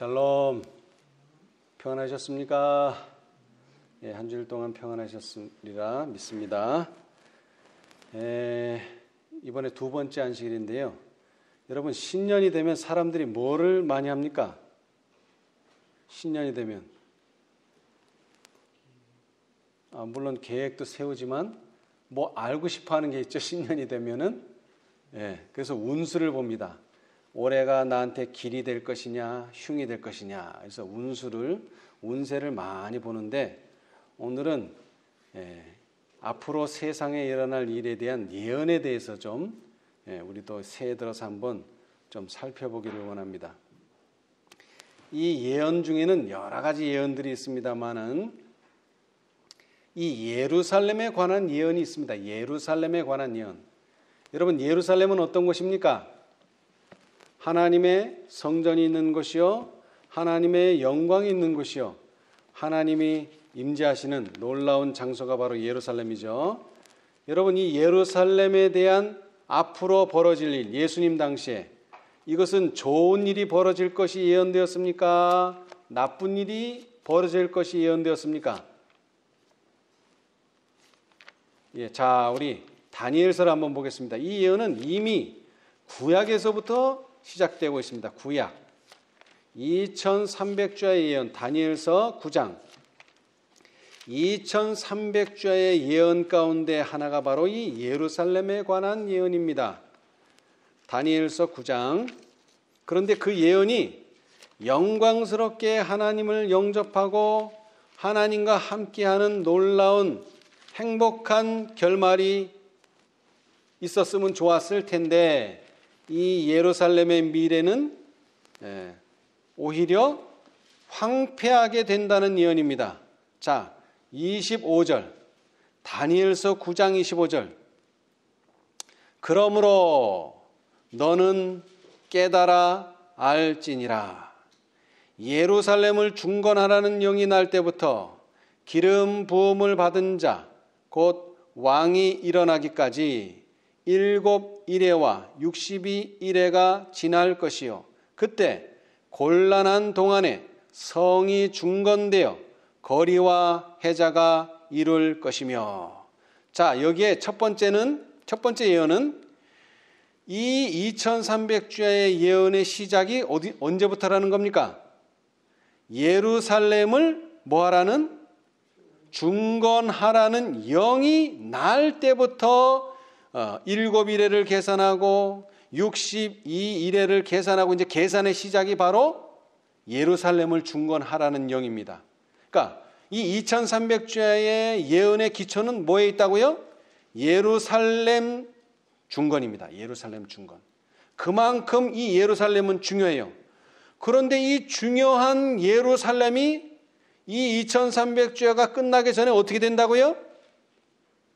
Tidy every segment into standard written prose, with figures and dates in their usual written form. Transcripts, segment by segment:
샬롬, 평안하셨습니까? 예, 한 주일 동안 평안하셨으리라 믿습니다. 이번에 두 번째 안식일인데요. 여러분, 신년이 되면 사람들이 뭐를 많이 합니까? 신년이 되면 물론 계획도 세우지만 뭐 알고 싶어하는 게 있죠. 신년이 되면은 그래서 운수를 봅니다. 올해가 나한테 길이 될 것이냐 흉이 될 것이냐. 그래서 운세를 많이 보는데 오늘은 앞으로 세상에 일어날 일에 대한 예언에 대해서 좀 우리도 새해 들어서 한번 좀 살펴보기를 원합니다. 이 예언 중에는 여러 가지 예언들이 있습니다만은 이 예루살렘에 관한 예언이 있습니다. 예루살렘에 관한 예언. 여러분, 예루살렘은 어떤 곳입니까? 하나님의 성전이 있는 곳이요, 하나님의 영광이 있는 곳이요, 하나님이 임재하시는 놀라운 장소가 바로 예루살렘이죠. 여러분, 이 예루살렘에 대한 앞으로 벌어질 일, 예수님 당시에 이것은 좋은 일이 벌어질 것이 예언되었습니까? 나쁜 일이 벌어질 것이 예언되었습니까? 자, 우리 다니엘서를 한번 보겠습니다. 이 예언은 이미 구약에서부터 시작되고 있습니다. 구약 2300주의 예언, 다니엘서 9장 2300주의 예언 가운데 하나가 바로 이 예루살렘에 관한 예언입니다. 다니엘서 9장. 그런데 그 예언이 영광스럽게 하나님을 영접하고 하나님과 함께하는 놀라운 행복한 결말이 있었으면 좋았을 텐데 이 예루살렘의 미래는 오히려 황폐하게 된다는 예언입니다. 자, 25절, 다니엘서 9장 25절. 그러므로 너는 깨달아 알지니라. 예루살렘을 중건하라는 영이 날 때부터 기름 부음을 받은 자 곧 왕이 일어나기까지 7일회와 62일회가 지날 것이요, 그때 곤란한 동안에 성이 중건되어 거리와 해자가 이룰 것이며. 자, 여기에 첫 번째 예언은 이 2300주의 예언의 시작이 언제부터라는 겁니까? 예루살렘을 뭐하라는? 중건하라는 영이 날 때부터 7일회를 계산하고 62일회를 계산하고, 이제 계산의 시작이 바로 예루살렘을 중건하라는 영입니다. 그러니까 이 2300주의 예언의 기초는 뭐에 있다고요? 예루살렘 중건입니다. 예루살렘 중건. 그만큼 이 예루살렘은 중요해요. 그런데 이 중요한 예루살렘이 이 2300주야가 끝나기 전에 어떻게 된다고요?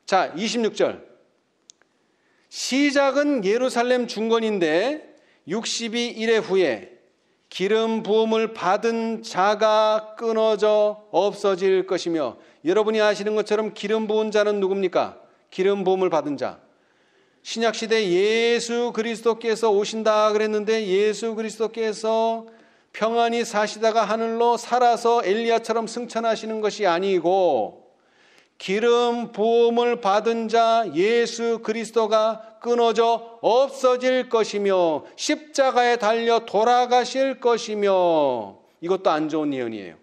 자, 26절. 시작은 예루살렘 중건인데 62일회 후에 기름 부음을 받은 자가 끊어져 없어질 것이며. 여러분이 아시는 것처럼 기름 부은 자는 누굽니까? 기름 부음을 받은 자. 신약시대 예수 그리스도께서 오신다 그랬는데 예수 그리스도께서 평안히 사시다가 하늘로 살아서 엘리야처럼 승천하시는 것이 아니고 기름 부음을 받은 자 예수 그리스도가 끊어져 없어질 것이며 십자가에 달려 돌아가실 것이며. 이것도 안 좋은 예언이에요.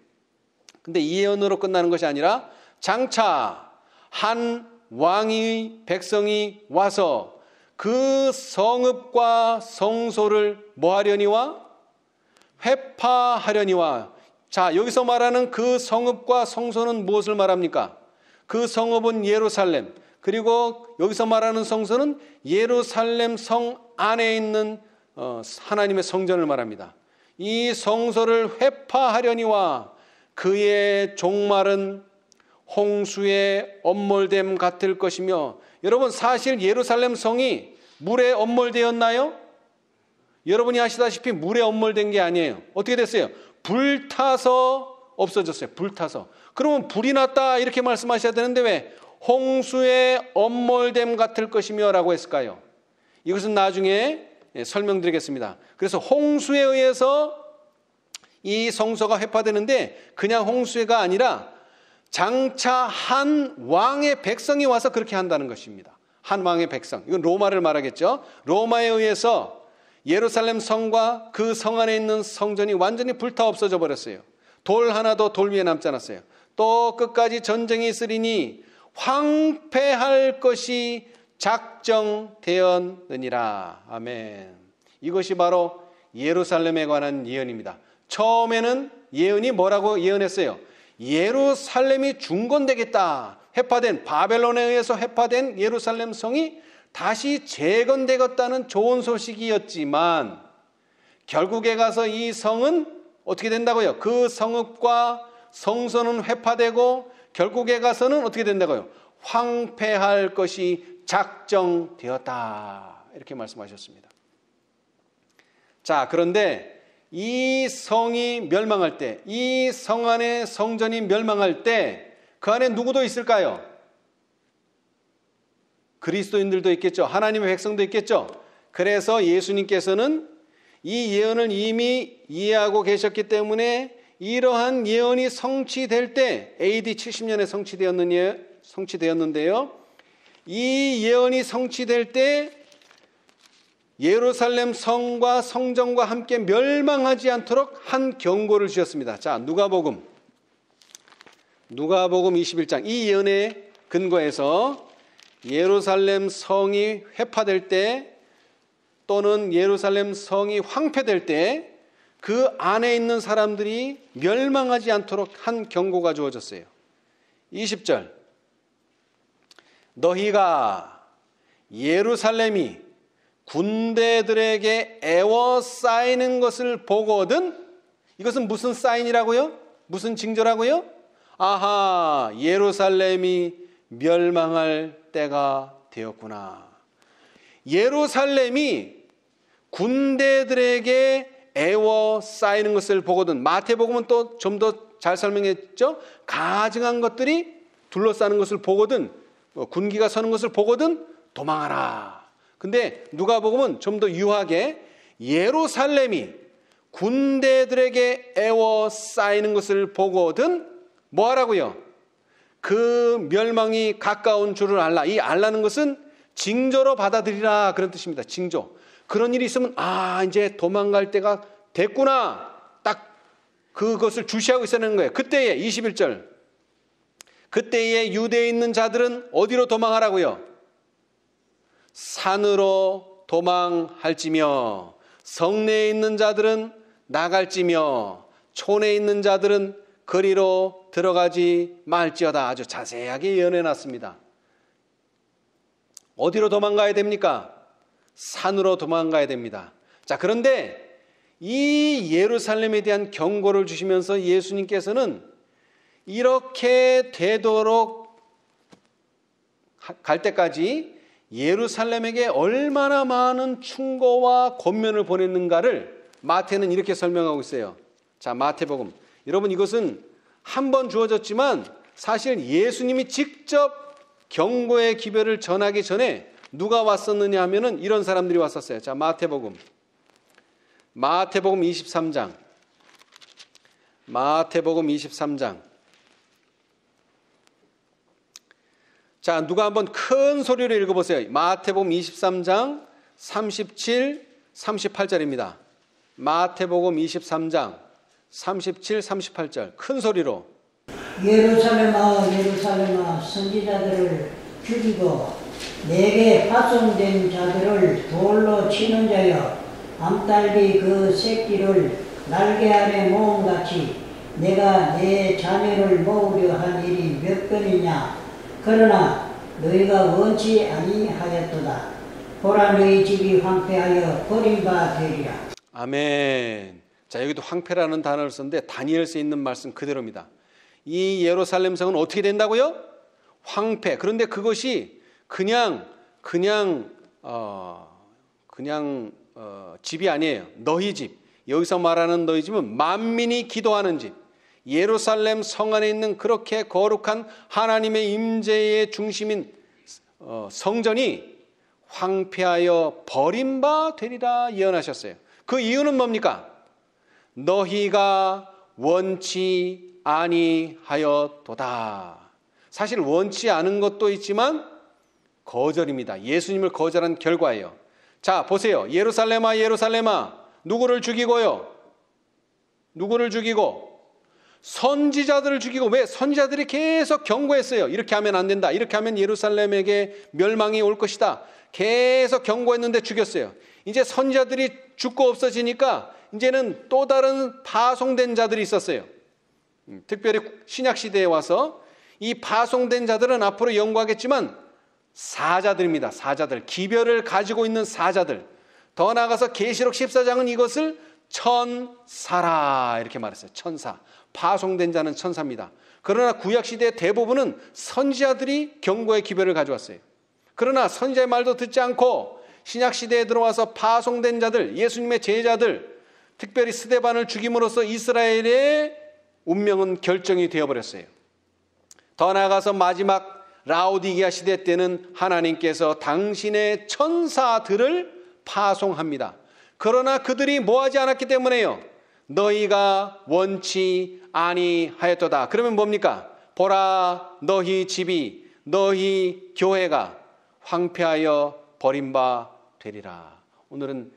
근데 이 예언으로 끝나는 것이 아니라 장차 한 왕이 백성이 와서 그 성읍과 성소를 뭐 하려니와? 회파하려니와. 자, 여기서 말하는 그 성읍과 성소는 무엇을 말합니까? 그 성읍은 예루살렘, 그리고 여기서 말하는 성소는 예루살렘 성 안에 있는 하나님의 성전을 말합니다. 이 성소를 회파하려니와 그의 종말은 홍수의 엄몰됨 같을 것이며. 여러분, 사실 예루살렘 성이 물에 엄몰되었나요? 여러분이 아시다시피 물에 엄몰된 게 아니에요. 어떻게 됐어요? 불타서 없어졌어요. 불타서. 그러면 불이 났다 이렇게 말씀하셔야 되는데 왜 홍수의 엄몰됨 같을 것이며 라고 했을까요? 이것은 나중에 설명드리겠습니다. 그래서 홍수에 의해서 이 성소가 회파되는데 그냥 홍수가 아니라 장차 한 왕의 백성이 와서 그렇게 한다는 것입니다. 한 왕의 백성. 이건 로마를 말하겠죠. 로마에 의해서 예루살렘 성과 그 성 안에 있는 성전이 완전히 불타 없어져 버렸어요. 돌 하나도 돌 위에 남지 않았어요. 또 끝까지 전쟁이 있으리니 황폐할 것이 작정되었느니라. 아멘. 이것이 바로 예루살렘에 관한 예언입니다. 처음에는 예언이 뭐라고 예언했어요? 예루살렘이 중건되겠다. 회파된, 바벨론에 의해서 회파된 예루살렘 성이 다시 재건되겠다는 좋은 소식이었지만 결국에 가서 이 성은 어떻게 된다고요? 그 성읍과 성소는 회파되고 결국에 가서는 어떻게 된다고요? 황폐할 것이 작정되었다. 이렇게 말씀하셨습니다. 자, 그런데 이 성이 멸망할 때, 이 성 안에 성전이 멸망할 때 그 안에 누구도 있을까요? 그리스도인들도 있겠죠. 하나님의 백성도 있겠죠. 그래서 예수님께서는 이 예언을 이미 이해하고 계셨기 때문에 이러한 예언이 성취될 때 AD 70년에 성취되었는데요. 이 예언이 성취될 때 예루살렘 성과 성전과 함께 멸망하지 않도록 한 경고를 주셨습니다. 자, 누가복음 21장 이 예언에 근거해서 예루살렘 성이 회파될 때 또는 예루살렘 성이 황폐될 때 그 안에 있는 사람들이 멸망하지 않도록 한 경고가 주어졌어요. 20절 너희가 예루살렘이 군대들에게 애워싸이는 것을 보거든. 이것은 무슨 사인이라고요? 무슨 징조라고요? 아하, 예루살렘이 멸망할 때가 되었구나. 예루살렘이 군대들에게 애워싸이는 것을 보거든. 마태복음은 또 좀 더 잘 설명했죠. 가증한 것들이 둘러싸는 것을 보거든, 군기가 서는 것을 보거든 도망하라. 근데 누가복음은 좀 더 유하게 예루살렘이 군대들에게 애워싸이는 것을 보거든 뭐 하라고요? 그 멸망이 가까운 줄을 알라. 이 알라는 것은 징조로 받아들이라 그런 뜻입니다. 징조. 그런 일이 있으면 이제 도망갈 때가 됐구나. 딱 그것을 주시하고 있어야 하는 거예요. 그때에 21절 그때에 유대에 있는 자들은 어디로 도망하라고요? 산으로 도망할지며 성내에 있는 자들은 나갈지며 촌에 있는 자들은 거리로 들어가지 말지어다. 아주 자세하게 예언해놨습니다. 어디로 도망가야 됩니까? 산으로 도망가야 됩니다. 자, 그런데 이 예루살렘에 대한 경고를 주시면서 예수님께서는 이렇게 되도록 갈 때까지 예루살렘에게 얼마나 많은 충고와 권면을 보냈는가를 마태는 이렇게 설명하고 있어요. 자, 마태복음. 여러분, 이것은 한 번 주어졌지만 사실 예수님이 직접 경고의 기별을 전하기 전에 누가 왔었느냐 하면은 이런 사람들이 왔었어요. 자, 마태복음 23장. 마태복음 23장. 자, 누가 한번 큰 소리로 읽어보세요. 마태복음 23장 37, 38절입니다. 마태복음 23장 37, 38절 큰 소리로. 예루살렘아 예루살렘아 선지자들을 죽이고 내게 파송된 자들을 돌로 치는 자여, 암딸기 그 새끼를 날개 아래 모음같이 내가 내 자녀를 모으려 한 일이 몇 번이냐. 그러나 너희가 원치 아니하였도다. 보라, 너희 집이 황폐하여 버림바 되리라. 아멘. 자, 여기도 황폐라는 단어를 썼는데 다니엘서에 있는 말씀 그대로입니다. 이 예루살렘 성은 어떻게 된다고요? 황폐. 그런데 그것이 그냥 집이 아니에요. 너희 집. 여기서 말하는 너희 집은 만민이 기도하는 집. 예루살렘 성 안에 있는 그렇게 거룩한 하나님의 임재의 중심인 성전이 황폐하여 버림바 되리라 예언하셨어요. 그 이유는 뭡니까? 너희가 원치 아니하였도다. 사실 원치 않은 것도 있지만 거절입니다. 예수님을 거절한 결과예요. 자, 보세요. 예루살렘아, 예루살렘아, 누구를 죽이고요? 누구를 죽이고? 선지자들을 죽이고. 왜? 선지자들이 계속 경고했어요. 이렇게 하면 안 된다. 이렇게 하면 예루살렘에게 멸망이 올 것이다. 계속 경고했는데 죽였어요. 이제 선지자들이 죽고 없어지니까 이제는 또 다른 파송된 자들이 있었어요. 특별히 신약시대에 와서 이 파송된 자들은 앞으로 연구하겠지만 사자들입니다. 사자들. 기별을 가지고 있는 사자들. 더 나아가서 계시록 14장은 이것을 천사라 이렇게 말했어요. 천사. 파송된 자는 천사입니다. 그러나 구약시대의 대부분은 선지자들이 경고의 기별을 가져왔어요. 그러나 선지자의 말도 듣지 않고 신약시대에 들어와서 파송된 자들, 예수님의 제자들, 특별히 스데반을 죽임으로써 이스라엘의 운명은 결정이 되어버렸어요. 더 나아가서 마지막 라오디게아 시대 때는 하나님께서 당신의 천사들을 파송합니다. 그러나 그들이 뭐하지 않았기 때문에요. 너희가 원치 아니하였도다. 그러면 뭡니까? 보라, 너희 집이, 너희 교회가 황폐하여 버림바 되리라. 오늘은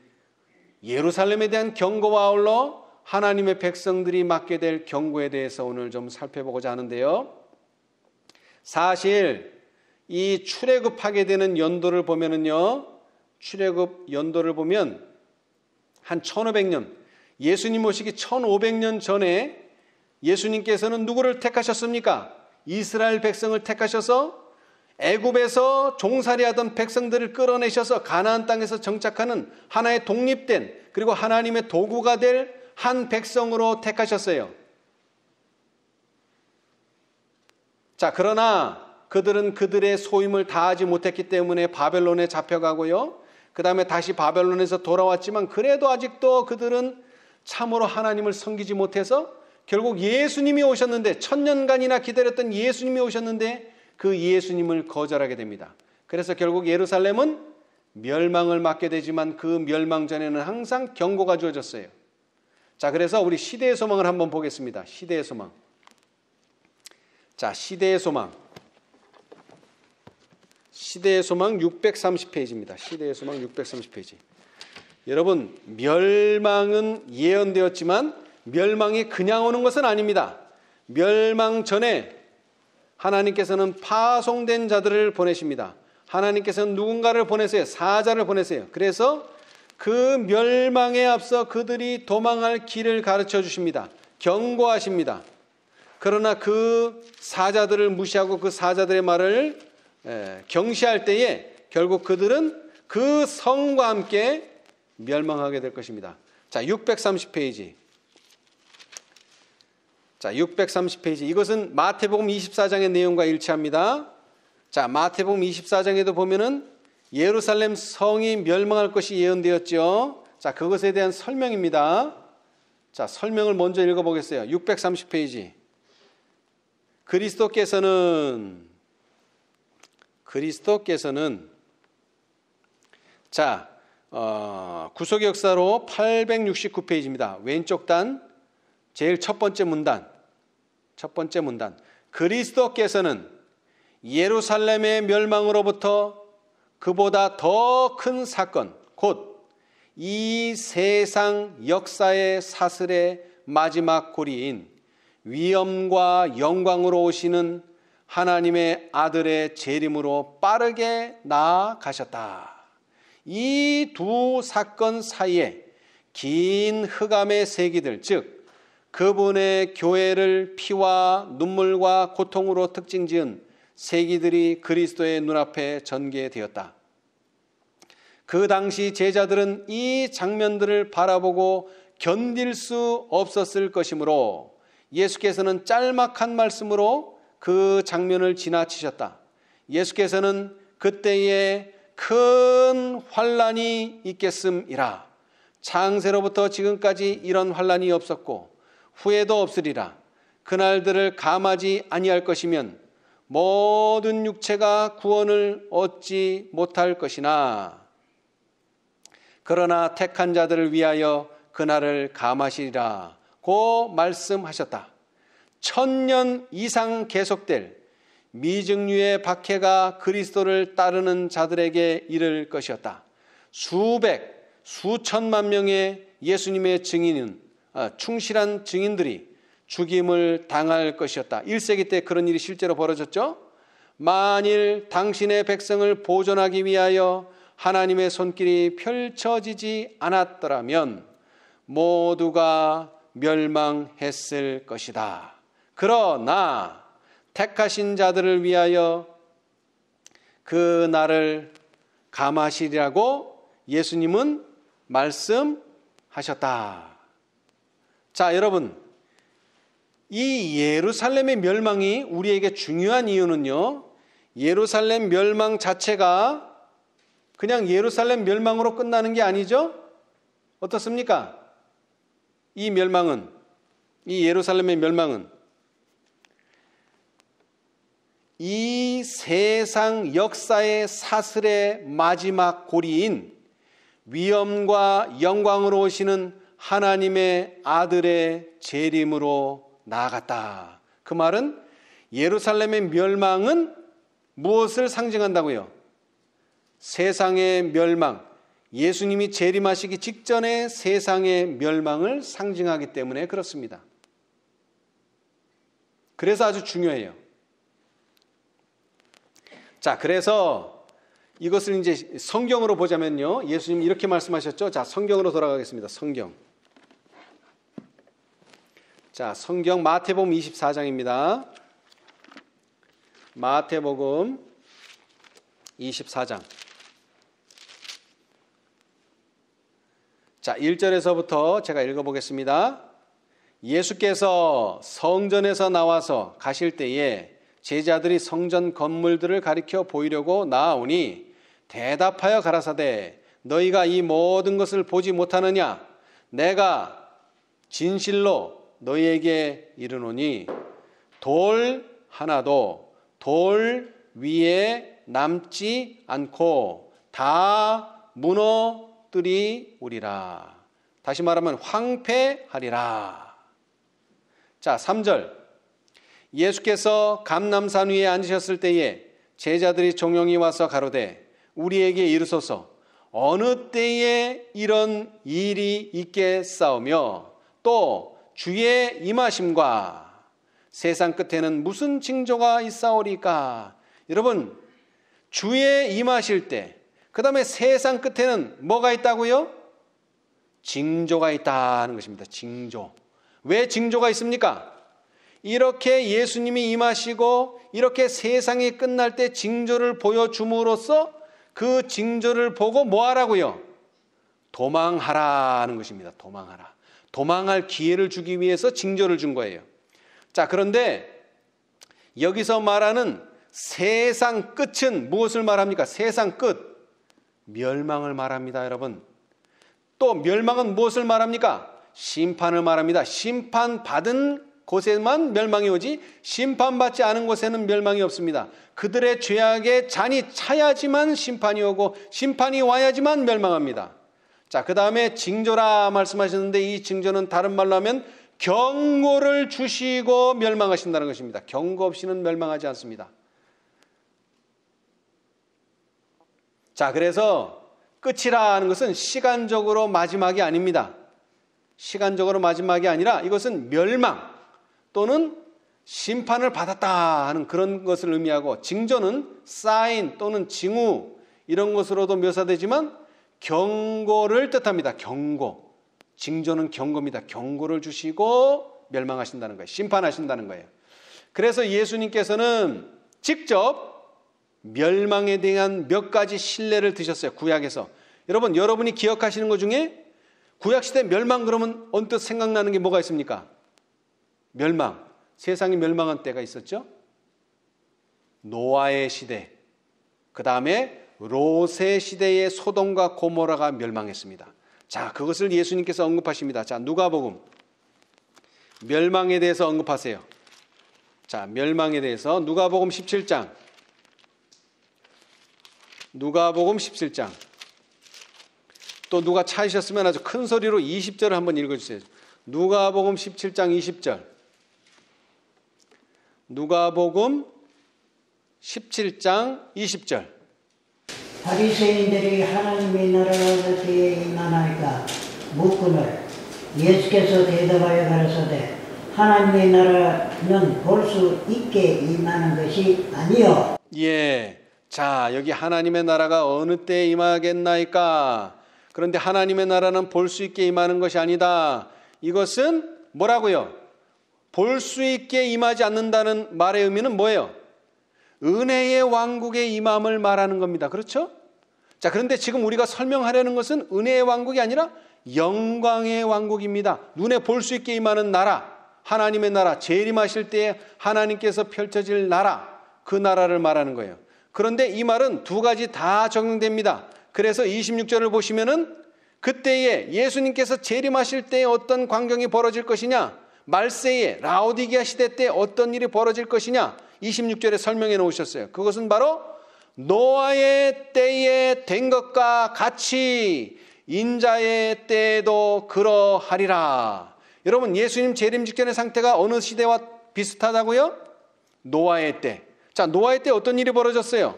예루살렘에 대한 경고와 아울러 하나님의 백성들이 맡게 될 경고에 대해서 오늘 좀 살펴보고자 하는데요. 사실 이 출애굽하게 되는 연도를 보면은요, 출애굽 연도를 보면 한 1500년, 예수님 오시기 1500년 전에 예수님께서는 누구를 택하셨습니까? 이스라엘 백성을 택하셔서 애굽에서 종살이하던 백성들을 끌어내셔서 가나안 땅에서 정착하는 하나의 독립된 그리고 하나님의 도구가 될 한 백성으로 택하셨어요. 자, 그러나 그들은 그들의 소임을 다하지 못했기 때문에 바벨론에 잡혀가고요. 그 다음에 다시 바벨론에서 돌아왔지만 그래도 아직도 그들은 참으로 하나님을 섬기지 못해서 결국 예수님이 오셨는데, 1000년간이나 기다렸던 예수님이 오셨는데 그 예수님을 거절하게 됩니다. 그래서 결국 예루살렘은 멸망을 맞게 되지만 그 멸망 전에는 항상 경고가 주어졌어요. 자, 그래서 우리 시대의 소망을 한번 보겠습니다. 시대의 소망. 자, 시대의 소망. 시대의 소망 630페이지입니다. 시대의 소망 630페이지. 여러분, 멸망은 예언되었지만 멸망이 그냥 오는 것은 아닙니다. 멸망 전에 하나님께서는 파송된 자들을 보내십니다. 하나님께서는 누군가를 보내세요. 사자를 보내세요. 그래서 그 멸망에 앞서 그들이 도망할 길을 가르쳐 주십니다. 경고하십니다. 그러나 그 사자들을 무시하고 그 사자들의 말을 경시할 때에 결국 그들은 그 성과 함께 멸망하게 될 것입니다. 자, 630페이지. 자, 630페이지. 이것은 마태복음 24장의 내용과 일치합니다. 자, 마태복음 24장에도 보면은 예루살렘 성이 멸망할 것이 예언되었죠. 자, 그것에 대한 설명입니다. 자, 설명을 먼저 읽어보겠어요. 630페이지. 그리스도께서는 자, 구속 역사로 869페이지입니다. 왼쪽 단 제일 첫 번째 문단. 그리스도께서는 예루살렘의 멸망으로부터 그보다 더 큰 사건, 곧 이 세상 역사의 사슬의 마지막 고리인 위엄과 영광으로 오시는 하나님의 아들의 재림으로 빠르게 나아가셨다. 이 두 사건 사이에 긴 흑암의 세기들, 즉 그분의 교회를 피와 눈물과 고통으로 특징지은 세기들이 그리스도의 눈앞에 전개되었다. 그 당시 제자들은 이 장면들을 바라보고 견딜 수 없었을 것이므로 예수께서는 짤막한 말씀으로 그 장면을 지나치셨다. 예수께서는 그때에 큰 환난이 있겠음이라. 창세로부터 지금까지 이런 환난이 없었고 후에도 없으리라. 그날들을 감하지 아니할 것이면 모든 육체가 구원을 얻지 못할 것이나 그러나 택한 자들을 위하여 그날을 감하시리라 고 말씀하셨다. 1000년 이상 계속될 미증류의 박해가 그리스도를 따르는 자들에게 이를 것이었다. 수천만 명의 예수님의 충실한 증인들이 죽임을 당할 것이었다. 1세기 때 그런 일이 실제로 벌어졌죠. 만일 당신의 백성을 보존하기 위하여 하나님의 손길이 펼쳐지지 않았더라면 모두가 멸망했을 것이다. 그러나 택하신 자들을 위하여 그 날을 감하시리라고 예수님은 말씀하셨다. 자, 여러분, 이 예루살렘의 멸망이 우리에게 중요한 이유는요, 예루살렘 멸망 자체가 그냥 예루살렘 멸망으로 끝나는 게 아니죠? 어떻습니까? 이 예루살렘의 멸망은 이 세상 역사의 사슬의 마지막 고리인 위엄과 영광으로 오시는 하나님의 아들의 재림으로 나아갔다. 그 말은 예루살렘의 멸망은 무엇을 상징한다고요? 세상의 멸망, 예수님이 재림하시기 직전의 세상의 멸망을 상징하기 때문에 그렇습니다. 그래서 아주 중요해요. 자, 그래서 이것을 이제 성경으로 보자면요, 예수님이 이렇게 말씀하셨죠. 자, 성경으로 돌아가겠습니다. 성경. 자, 성경 마태복음 24장입니다. 마태복음 24장. 자, 1절에서부터 제가 읽어보겠습니다. 예수께서 성전에서 나와서 가실 때에 제자들이 성전 건물들을 가리켜 보이려고 나아오니 대답하여 가라사대 너희가 이 모든 것을 보지 못하느냐? 내가 진실로 너희에게 이르노니 돌 하나도 돌 위에 남지 않고 다 무너뜨리우리라. 다시 말하면 황폐하리라. 자, 3절. 예수께서 감람산 위에 앉으셨을 때에 제자들이 종용이 와서 가로되 우리에게 이르소서 어느 때에 이런 일이 있겠사오며 또 주의 임하심과 세상 끝에는 무슨 징조가 있사오리까? 여러분, 주의 임하실 때, 그 다음에 세상 끝에는 뭐가 있다고요? 징조가 있다는 것입니다. 징조. 왜 징조가 있습니까? 이렇게 예수님이 임하시고 이렇게 세상이 끝날 때 징조를 보여줌으로써 그 징조를 보고 뭐 하라고요? 도망하라는 것입니다. 도망하라. 도망할 기회를 주기 위해서 징조를 준 거예요. 자, 그런데 여기서 말하는 세상 끝은 무엇을 말합니까? 세상 끝. 멸망을 말합니다, 여러분. 또 멸망은 무엇을 말합니까? 심판을 말합니다. 심판받은 곳에만 멸망이 오지 심판받지 않은 곳에는 멸망이 없습니다. 그들의 죄악의 잔이 차야지만 심판이 오고 심판이 와야지만 멸망합니다. 자, 그 다음에 징조라 말씀하셨는데 이 징조는 다른 말로 하면 경고를 주시고 멸망하신다는 것입니다. 경고 없이는 멸망하지 않습니다. 자, 그래서 끝이라는 것은 시간적으로 마지막이 아닙니다. 시간적으로 마지막이 아니라 이것은 멸망 또는 심판을 받았다 하는 그런 것을 의미하고, 징조는 사인 또는 징후 이런 것으로도 묘사되지만 경고를 뜻합니다. 경고. 징조는 경고입니다. 경고를 주시고 멸망하신다는 거예요. 심판하신다는 거예요. 그래서 예수님께서는 직접 멸망에 대한 몇 가지 신뢰를 드셨어요. 구약에서. 여러분이 기억하시는 것 중에 구약시대 멸망 그러면 언뜻 생각나는 게 뭐가 있습니까? 멸망. 세상이 멸망한 때가 있었죠. 노아의 시대, 그 다음에 롯의 시대의 소돔과 고모라가 멸망했습니다. 자, 그것을 예수님께서 언급하십니다. 자, 누가복음 멸망에 대해서 언급하세요. 자, 멸망에 대해서 누가복음 17장. 누가복음 17장. 또 누가 찾으셨으면 아주 큰 소리로 20절을 한번 읽어주세요. 누가복음 17장 20절. 누가복음 17장 20절. 바리새인들이 하나님의 나라가 어디에 임하나이까 묻거늘 예수께서 대답하여 가라사대 하나님의 나라는 볼 수 있게 임하는 것이 아니요. 예. 자, 여기 하나님의 나라가 어느 때에 임하겠나이까? 그런데 하나님의 나라는 볼 수 있게 임하는 것이 아니다. 이것은 뭐라고요? 볼 수 있게 임하지 않는다는 말의 의미는 뭐예요? 은혜의 왕국의 임함을 말하는 겁니다. 그렇죠? 자, 그런데 지금 우리가 설명하려는 것은 은혜의 왕국이 아니라 영광의 왕국입니다. 눈에 볼 수 있게 임하는 나라, 하나님의 나라, 재림하실 때에 하나님께서 펼쳐질 나라, 그 나라를 말하는 거예요. 그런데 이 말은 두 가지 다 적용됩니다. 그래서 26절을 보시면은 그때에 예수님께서 재림하실 때에 어떤 광경이 벌어질 것이냐, 말세에 라오디게아 시대 때 어떤 일이 벌어질 것이냐, 26절에 설명해 놓으셨어요. 그것은 바로 노아의 때에 된 것과 같이 인자의 때에도 그러하리라. 여러분, 예수님 재림 직전의 상태가 어느 시대와 비슷하다고요? 노아의 때. 자, 노아의 때 어떤 일이 벌어졌어요?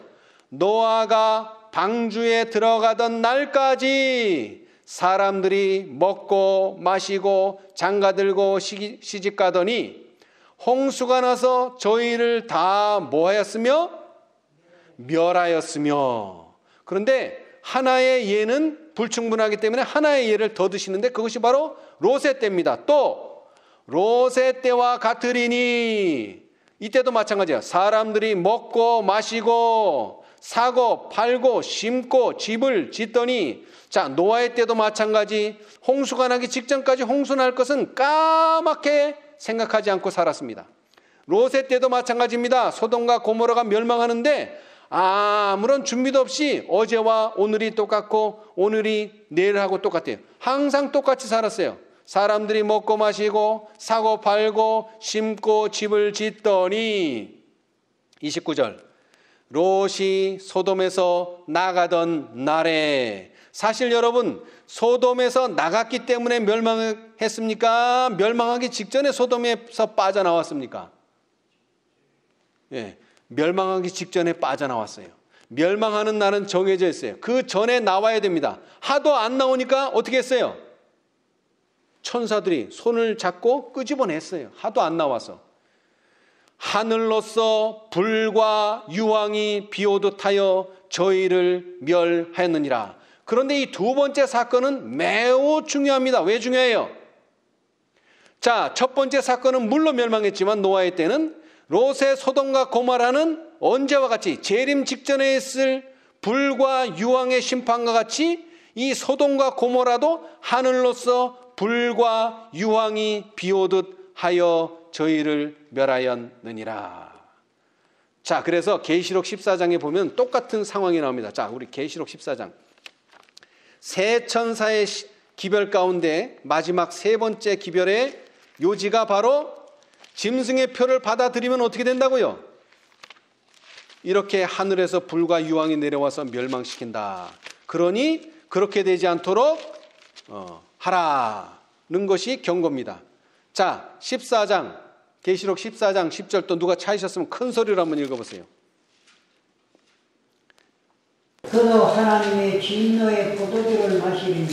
노아가 방주에 들어가던 날까지 사람들이 먹고 마시고 장가들고 시집 가더니 홍수가 나서 저희를 다 뭐하였으며? 멸하였으며. 그런데 하나의 예는 불충분하기 때문에 하나의 예를 더 드시는데 그것이 바로 롯의 때입니다. 또 롯의 때와 같으리니, 이때도 마찬가지야. 사람들이 먹고 마시고 사고 팔고 심고 집을 짓더니, 자, 노아의 때도 마찬가지. 홍수가 나기 직전까지 홍수 날 것은 까맣게 생각하지 않고 살았습니다. 롯의 때도 마찬가지입니다. 소돔과 고모라가 멸망하는데 아무런 준비도 없이 어제와 오늘이 똑같고 오늘이 내일하고 똑같아요. 항상 똑같이 살았어요. 사람들이 먹고 마시고 사고 팔고 심고 집을 짓더니, 29절, 롯이 소돔에서 나가던 날에, 사실 여러분 소돔에서 나갔기 때문에 멸망했습니까? 멸망하기 직전에 소돔에서 빠져나왔습니까? 예, 멸망하기 직전에 빠져나왔어요. 멸망하는 날은 정해져 있어요. 그 전에 나와야 됩니다. 하도 안 나오니까 어떻게 했어요? 천사들이 손을 잡고 끄집어냈어요. 하도 안 나와서. 하늘로서 불과 유황이 비오듯 하여 저희를 멸하였느니라. 그런데 이 두 번째 사건은 매우 중요합니다. 왜 중요해요? 자, 첫 번째 사건은 물론 멸망했지만 노아의 때는 롯의 소돔과 고모라는 언제와 같이 재림 직전에 있을 불과 유황의 심판과 같이 이 소돔과 고모라도 하늘로서 불과 유황이 비오듯 하여 저희를 멸하였느니라. 자, 그래서 계시록 14장에 보면 똑같은 상황이 나옵니다. 자, 우리 계시록 14장. 세 천사의 기별 가운데 마지막 세 번째 기별의 요지가 바로 짐승의 표를 받아들이면 어떻게 된다고요? 이렇게 하늘에서 불과 유황이 내려와서 멸망시킨다. 그러니 그렇게 되지 않도록 하라는 것이 경고입니다. 자, 14장, 계시록 14장 10절, 또 누가 찾으셨으면 큰 소리로 한번 읽어보세요. 그도 하나님의 진노의 포도주를 마시리니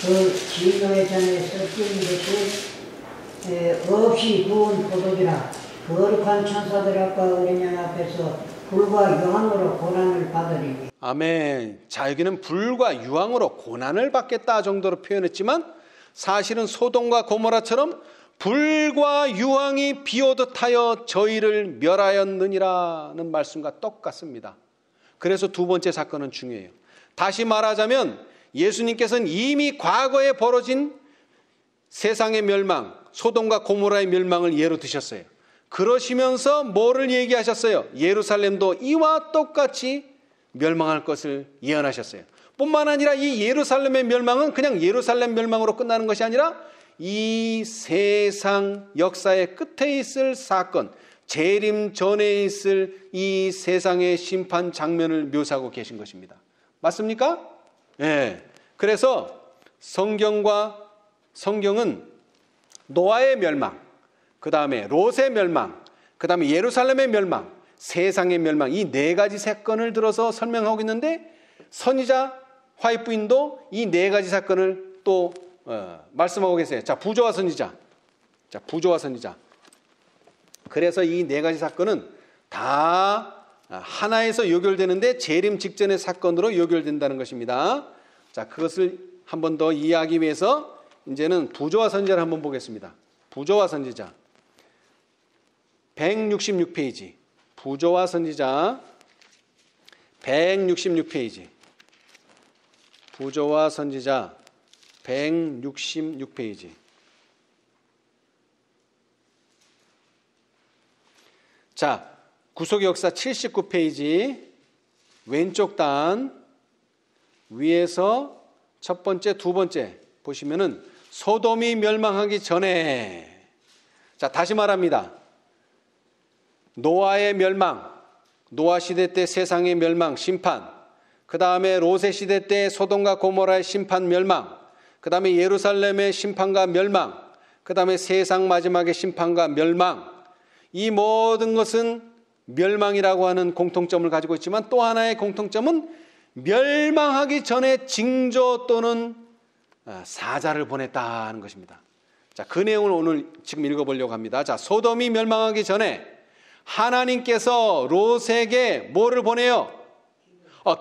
그 진노의 잔에 섞인 것이 없이 부은 포도주라. 거룩한 천사들 앞과 어린 양 앞에서 불과 유황으로 고난을 받으리니. 아멘. 자, 여기는 불과 유황으로 고난을 받겠다 정도로 표현했지만 사실은 소돔과 고모라처럼 불과 유황이 비오듯 하여 저희를 멸하였느니라는 말씀과 똑같습니다. 그래서 두 번째 사건은 중요해요. 다시 말하자면 예수님께서는 이미 과거에 벌어진 세상의 멸망, 소돔과 고모라의 멸망을 예로 드셨어요. 그러시면서 뭐를 얘기하셨어요? 예루살렘도 이와 똑같이 멸망할 것을 예언하셨어요. 뿐만 아니라 이 예루살렘의 멸망은 그냥 예루살렘 멸망으로 끝나는 것이 아니라 이 세상 역사의 끝에 있을 사건, 재림 전에 있을 이 세상의 심판 장면을 묘사하고 계신 것입니다. 맞습니까? 네. 그래서 성경은 노아의 멸망, 그 다음에 롯의 멸망, 그 다음에 예루살렘의 멸망, 세상의 멸망, 이 네 가지 사건을 들어서 설명하고 있는데 선지자 화이트 부인도 이 네 가지 사건을 또 말씀하고 계세요. 자, 부조와 선지자. 자, 부조와 선지자. 그래서 이 네 가지 사건은 다 하나에서 요결되는데 재림 직전의 사건으로 요결된다는 것입니다. 자, 그것을 한 번 더 이해하기 위해서 이제는 부조와 선지자를 한번 보겠습니다. 부조와 선지자 166페이지. 부조와 선지자 166페이지. 부조와 선지자 166페이지. 자, 구속의 역사 79페이지 왼쪽 단 위에서 첫 번째, 두 번째 보시면은 소돔이 멸망하기 전에, 자, 다시 말합니다. 노아의 멸망, 노아 시대 때 세상의 멸망, 심판, 그 다음에 롯의 시대 때 소돔과 고모라의 심판, 멸망, 그 다음에 예루살렘의 심판과 멸망, 그 다음에 세상 마지막의 심판과 멸망, 이 모든 것은 멸망이라고 하는 공통점을 가지고 있지만 또 하나의 공통점은 멸망하기 전에 징조 또는 사자를 보냈다는 것입니다. 자, 그 내용을 오늘 지금 읽어보려고 합니다. 자, 소돔이 멸망하기 전에 하나님께서 롯에게 뭐를 보내요?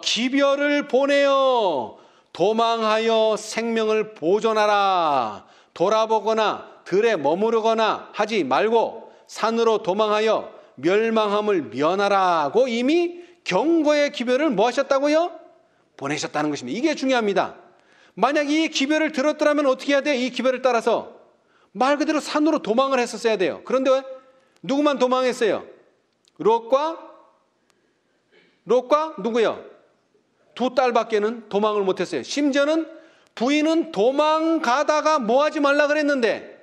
기별을 보내요. 도망하여 생명을 보존하라. 돌아보거나 들에 머무르거나 하지 말고 산으로 도망하여 멸망함을 면하라고 이미 경고의 기별을 뭐 하셨다고요? 보내셨다는 것입니다. 이게 중요합니다. 만약 이 기별을 들었더라면 어떻게 해야 돼요? 이 기별을 따라서 말 그대로 산으로 도망을 했었어야 돼요. 그런데 왜? 누구만 도망했어요? 롯과 누구요? 두 딸밖에는 도망을 못했어요. 심지어는 부인은 도망가다가 뭐 하지 말라 그랬는데,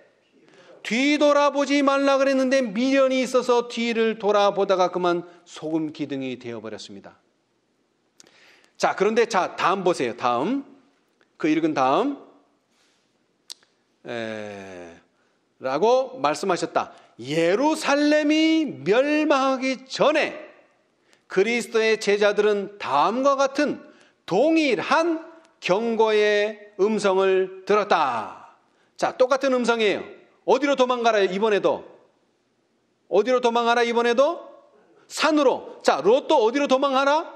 뒤돌아보지 말라 그랬는데 미련이 있어서 뒤를 돌아보다가 그만 소금 기둥이 되어버렸습니다. 자, 그런데 자, 다음 보세요. 다음 그 읽은 다음 라고 말씀하셨다. 예루살렘이 멸망하기 전에 그리스도의 제자들은 다음과 같은 동일한 경고의 음성을 들었다. 자, 똑같은 음성이에요. 어디로 도망가라 이번에도? 어디로 도망하라 이번에도? 산으로. 자, 롯도 어디로 도망하라?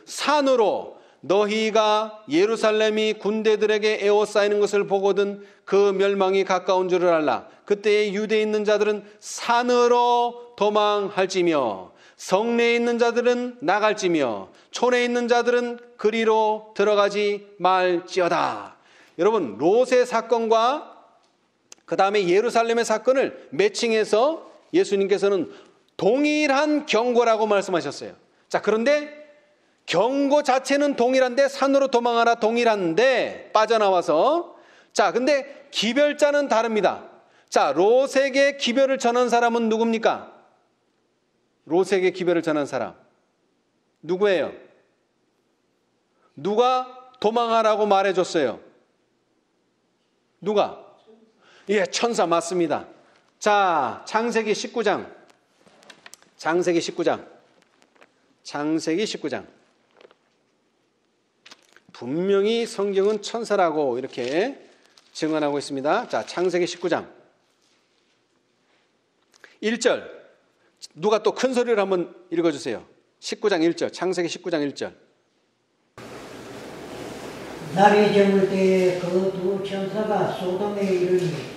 산으로. 너희가 예루살렘이 군대들에게 에워싸이는 것을 보거든 그 멸망이 가까운 줄을 알라. 그때에 유대에 있는 자들은 산으로 도망할지며 성내에 있는 자들은 나갈지며 촌에 있는 자들은 그리로 들어가지 말지어다. 여러분, 롯의 사건과 그 다음에 예루살렘의 사건을 매칭해서 예수님께서는 동일한 경고라고 말씀하셨어요. 자, 그런데 경고 자체는 동일한데 산으로 도망하라 동일한데 빠져나와서, 자, 근데 기별자는 다릅니다. 자, 롯에게 기별을 전한 사람은 누굽니까? 롯에게 기별을 전한 사람 누구예요? 누가 도망하라고 말해줬어요? 누가? 예, 천사 맞습니다. 자, 창세기 19장. 창세기 19장. 분명히 성경은 천사라고 이렇게 증언하고 있습니다. 자, 창세기 19장 1절. 누가 또 큰 소리를 한번 읽어주세요. 19장 1절. 창세기 19장 1절. 날이 저물 때에 그 두 천사가 소돔에 이르니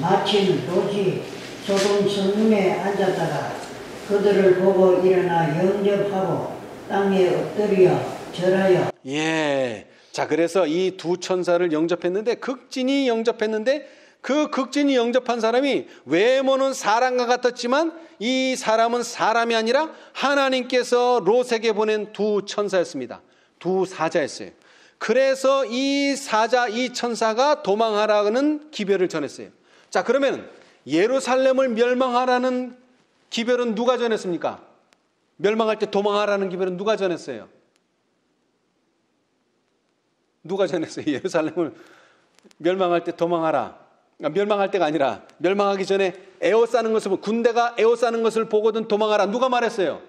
마침 롯이 소돔 성문에 앉았다가 그들을 보고 일어나 영접하고 땅에 엎드려 절하여. 예. 자, 그래서 이 두 천사를 영접했는데 극진히 영접했는데 그 극진히 영접한 사람이 외모는 사람과 같았지만 이 사람은 사람이 아니라 하나님께서 롯에게 보낸 두 천사였습니다. 두 사자였어요. 그래서 이 사자, 이 천사가 도망하라는 기별을 전했어요. 자, 그러면 예루살렘을 멸망하라는 기별은 누가 전했습니까? 멸망할 때 도망하라는 기별은 누가 전했어요? 누가 전했어요? 예루살렘을 멸망할 때 도망하라. 멸망할 때가 아니라 멸망하기 전에 에워싸는 것을 보고, 군대가 에워싸는 것을 보고든 도망하라. 누가 말했어요?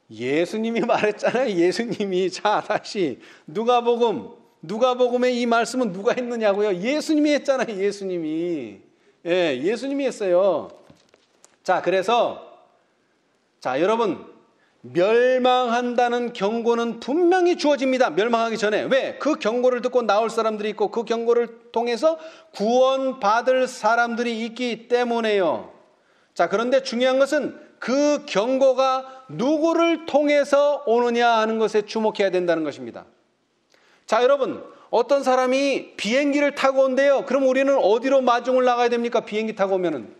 예수님이 말했잖아요. 예수님이. 자, 다시 누가복음의 이 말씀은 누가 했느냐고요? 예수님이 했잖아요. 예수님이. 예, 예수님이 했어요. 자, 그래서 여러분, 멸망한다는 경고는 분명히 주어집니다. 멸망하기 전에. 왜? 그 경고를 듣고 나올 사람들이 있고 그 경고를 통해서 구원받을 사람들이 있기 때문에요. 자, 그런데 중요한 것은 그 경고가 누구를 통해서 오느냐 하는 것에 주목해야 된다는 것입니다. 자, 여러분, 어떤 사람이 비행기를 타고 온대요. 그럼 우리는 어디로 마중을 나가야 됩니까? 비행기 타고 오면은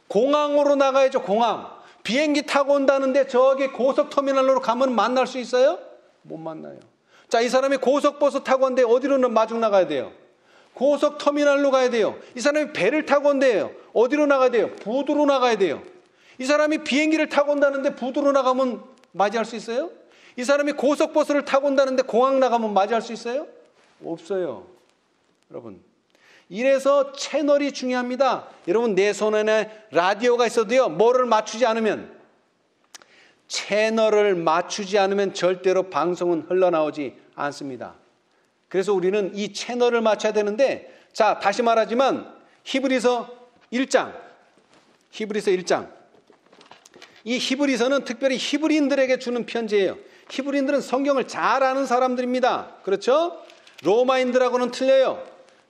공항으로 나가야죠. 공항. 비행기 타고 온다는데 저기 고속터미널로 가면 만날 수 있어요? 못 만나요. 자, 이 사람이 고속버스 타고 온데 어디로 마중 나가야 돼요? 고속터미널로 가야 돼요. 이 사람이 배를 타고 온대요. 어디로 나가야 돼요? 부두로 나가야 돼요. 이 사람이 비행기를 타고 온다는데 부두로 나가면 맞이할 수 있어요? 이 사람이 고속버스를 타고 온다는데 공항 나가면 맞이할 수 있어요? 없어요. 여러분, 이래서 채널이 중요합니다. 여러분, 내 손안에 라디오가 있어도요, 뭐를 맞추지 않으면, 채널을 맞추지 않으면 절대로 방송은 흘러나오지 않습니다. 그래서 우리는 이 채널을 맞춰야 되는데, 자, 다시 말하지만 히브리서 1장. 이 히브리서는 특별히 히브리인들에게 주는 편지예요. 히브리인들은 성경을 잘 아는 사람들입니다. 그렇죠? 로마인들하고는 틀려요.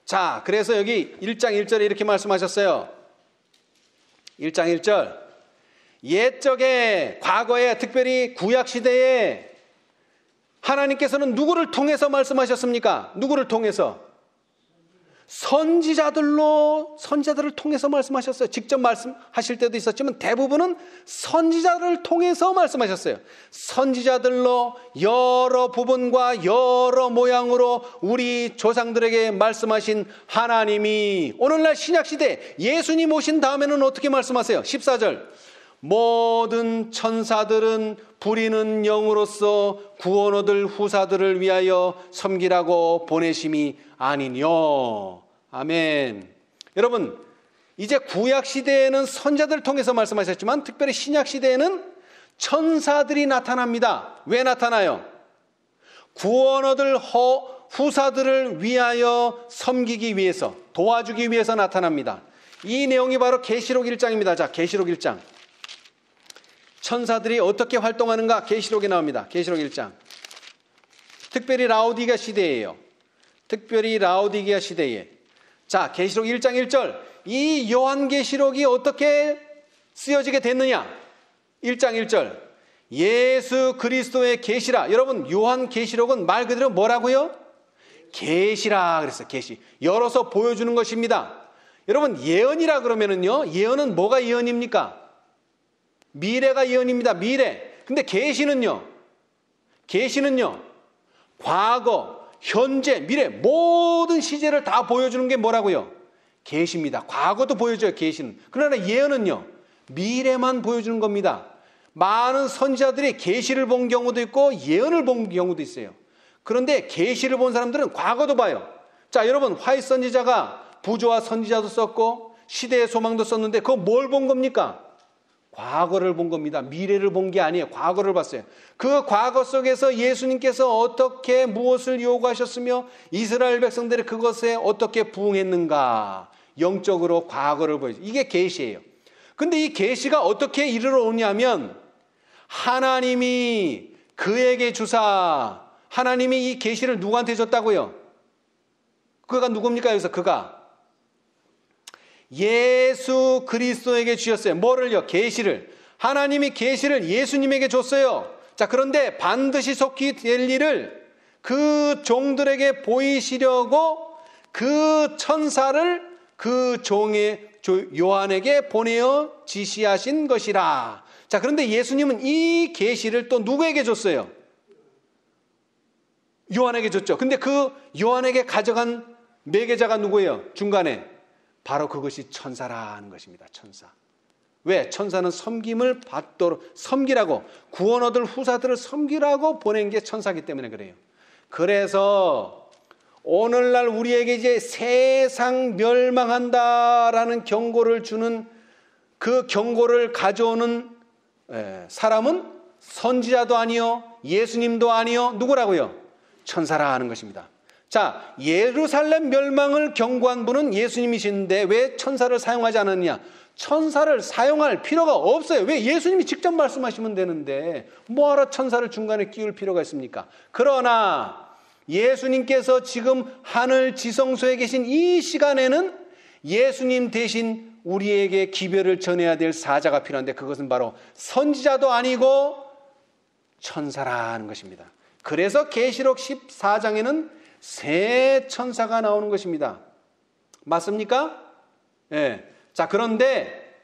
자, 그래서 여기 1장 1절에 이렇게 말씀하셨어요. 1장 1절. 옛적에, 과거에, 특별히 구약시대에 하나님께서는 누구를 통해서 말씀하셨습니까? 누구를 통해서? 선지자들을 통해서 말씀하셨어요. 직접 말씀하실 때도 있었지만 대부분은 선지자를 통해서 말씀하셨어요. 선지자들로 여러 부분과 여러 모양으로 우리 조상들에게 말씀하신 하나님이 오늘날 신약시대 예수님 오신 다음에는 어떻게 말씀하세요? 14절. 모든 천사들은 부리는 영으로서 구원 얻을 후사들을 위하여 섬기라고 보내심이 아니뇨. 아멘. 여러분, 이제 구약시대에는 선자들을 통해서 말씀하셨지만 특별히 신약시대에는 천사들이 나타납니다. 왜 나타나요? 구원 얻을 후사들을 위하여 섬기기 위해서, 도와주기 위해서 나타납니다. 이 내용이 바로 계시록 1장입니다. 자, 계시록 1장. 천사들이 어떻게 활동하는가? 계시록에 나옵니다. 계시록 1장. 특별히 라오디게아 시대예요. 특별히 라오디게아 시대에. 자, 계시록 1장 1절. 이 요한계시록이 어떻게 쓰여지게 됐느냐? 1장 1절. 예수 그리스도의 계시라. 여러분, 요한계시록은 말 그대로 뭐라고요? 계시라 그랬어요. 계시. 열어서 보여주는 것입니다. 여러분, 예언이라 그러면은요, 예언은 뭐가 예언입니까? 미래가 예언입니다. 미래. 근데 계시는요, 과거, 현재, 미래 모든 시제를 다 보여주는 게 뭐라고요? 계시입니다. 과거도 보여줘요. 계시는. 그러나 예언은요, 미래만 보여주는 겁니다. 많은 선지자들이 계시를 본 경우도 있고 예언을 본 경우도 있어요. 그런데 계시를 본 사람들은 과거도 봐요. 자, 여러분, 화이트 선지자가 부조와 선지자도 썼고 시대의 소망도 썼는데 그거 뭘 본 겁니까? 과거를 본 겁니다. 미래를 본 게 아니에요. 과거를 봤어요. 그 과거 속에서 예수님께서 어떻게 무엇을 요구하셨으며 이스라엘 백성들이 그것에 어떻게 부응했는가, 영적으로 과거를 보여요. 이게 계시예요. 근데 이 계시가 어떻게 이르러 오냐면 하나님이 그에게 주사, 하나님이 이 계시를 누구한테 줬다고요? 그가 누굽니까? 여기서 그가 예수 그리스도에게 주셨어요. 뭐를요? 계시를. 하나님이 계시를 예수님에게 줬어요. 자, 그런데 반드시 속히 될 일을 그 종들에게 보이시려고 그 천사를 그 종의 요한에게 보내어 지시하신 것이라. 자, 그런데 예수님은 이 계시를 또 누구에게 줬어요? 요한에게 줬죠. 근데 그 요한에게 가져간 매개자가 누구예요? 중간에. 바로 그것이 천사라는 것입니다. 천사. 왜? 천사는 섬김을 받도록, 섬기라고, 구원 얻을 후사들을 섬기라고 보낸 게 천사기 때문에 그래요. 그래서 오늘날 우리에게 이제 세상 멸망한다라는 경고를 주는 그 경고를 가져오는 사람은 선지자도 아니요, 예수님도 아니요, 누구라고요? 천사라 하는 것입니다. 자, 예루살렘 멸망을 경고한 분은 예수님이신데 왜 천사를 사용하지 않았냐? 천사를 사용할 필요가 없어요. 왜? 예수님이 직접 말씀하시면 되는데 뭐하러 천사를 중간에 끼울 필요가 있습니까? 그러나 예수님께서 지금 하늘 지성소에 계신 이 시간에는 예수님 대신 우리에게 기별을 전해야 될 사자가 필요한데 그것은 바로 선지자도 아니고 천사라는 것입니다. 그래서 계시록 14장에는 새 천사가 나오는 것입니다. 맞습니까? 예. 자, 그런데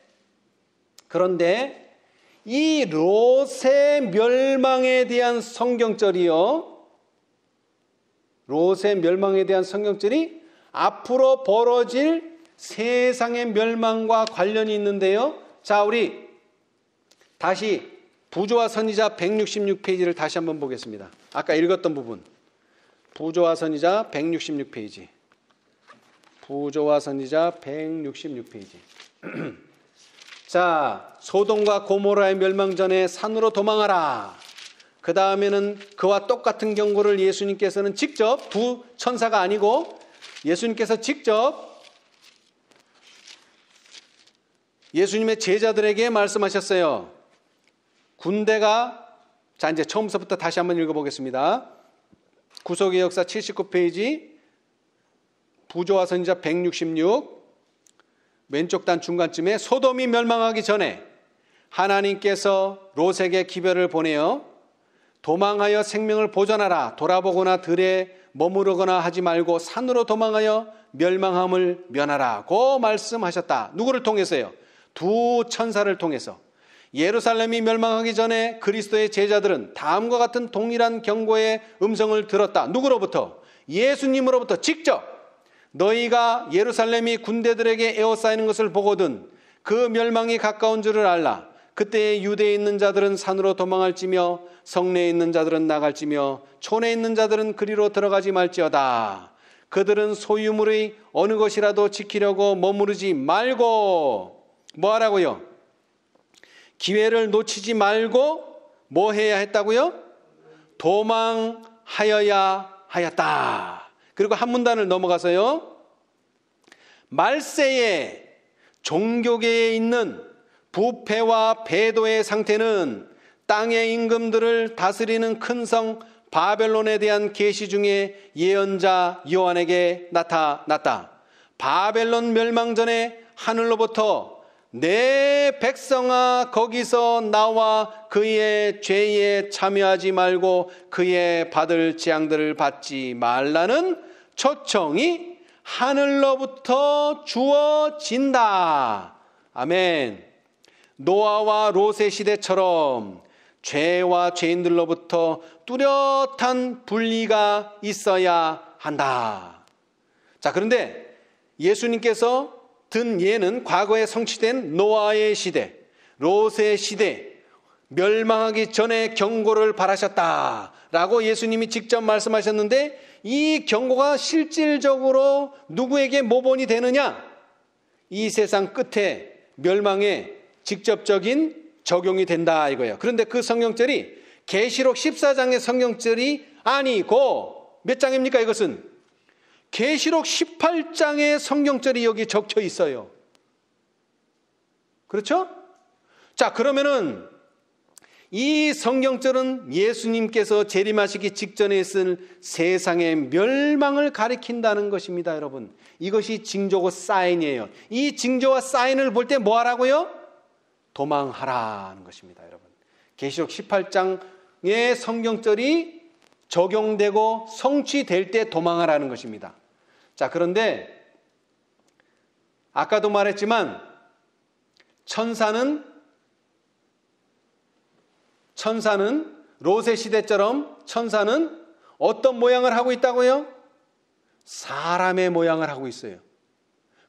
이 롯의 멸망에 대한 성경절이요, 롯의 멸망에 대한 성경절이 앞으로 벌어질 세상의 멸망과 관련이 있는데요. 자, 우리 다시 부조와 선지자 166페이지를 다시 한번 보겠습니다. 아까 읽었던 부분. 부조와 선지자 166페이지. 부조와 선지자 166페이지. 자, 소돔과 고모라의 멸망 전에 산으로 도망하라. 그 다음에는 그와 똑같은 경고를 예수님께서는 직접, 두 천사가 아니고 예수님께서 직접 예수님의 제자들에게 말씀하셨어요. 군대가, 자, 이제 처음부터 다시 한번 읽어보겠습니다. 구속의 역사 79페이지, 부조와 선지자 166, 왼쪽 단 중간쯤에 소돔이 멸망하기 전에 하나님께서 롯에게 기별을 보내어 도망하여 생명을 보존하라. 돌아보거나 들에 머무르거나 하지 말고 산으로 도망하여 멸망함을 면하라고 말씀하셨다. 누구를 통해서요? 두 천사를 통해서. 예루살렘이 멸망하기 전에 그리스도의 제자들은 다음과 같은 동일한 경고의 음성을 들었다. 누구로부터? 예수님으로부터 직접. 너희가 예루살렘이 군대들에게 에워싸이는 것을 보거든 그 멸망이 가까운 줄을 알라. 그때 유대에 있는 자들은 산으로 도망할지며 성내에 있는 자들은 나갈지며 촌에 있는 자들은 그리로 들어가지 말지어다. 그들은 소유물의 어느 것이라도 지키려고 머무르지 말고 뭐 하라고요? 기회를 놓치지 말고 뭐 해야 했다고요? 도망하여야 하였다. 그리고 한 문단을 넘어가서요. 말세에 종교계에 있는 부패와 배도의 상태는 땅의 임금들을 다스리는 큰 성 바벨론에 대한 계시 중에 예언자 요한에게 나타났다. 바벨론 멸망 전에 하늘로부터 내 백성아 거기서 나와 그의 죄에 참여하지 말고 그의 받을 재앙들을 받지 말라는 초청이 하늘로부터 주어진다. 아멘. 노아와 롯의 시대처럼 죄와 죄인들로부터 뚜렷한 분리가 있어야 한다. 자, 그런데 예수님께서 든 예는 과거에 성취된 노아의 시대, 롯의 시대, 멸망하기 전에 경고를 바라셨다라고 예수님이 직접 말씀하셨는데 이 경고가 실질적으로 누구에게 모본이 되느냐? 이 세상 끝에 멸망에 직접적인 적용이 된다 이거예요. 그런데 그 성경절이 계시록 14장의 성경절이 아니고 몇 장입니까 이것은? 계시록 18장의 성경절이 여기 적혀 있어요. 그렇죠? 자, 그러면은 이 성경절은 예수님께서 재림하시기 직전에 있을 세상의 멸망을 가리킨다는 것입니다, 여러분. 이것이 징조고 사인이에요. 이 징조와 사인을 볼 때 뭐 하라고요? 도망하라는 것입니다, 여러분. 계시록 18장의 성경절이 적용되고 성취될 때 도망하라는 것입니다. 자, 그런데 아까도 말했지만 천사는 롯의 시대처럼 천사는 어떤 모양을 하고 있다고요? 사람의 모양을 하고 있어요.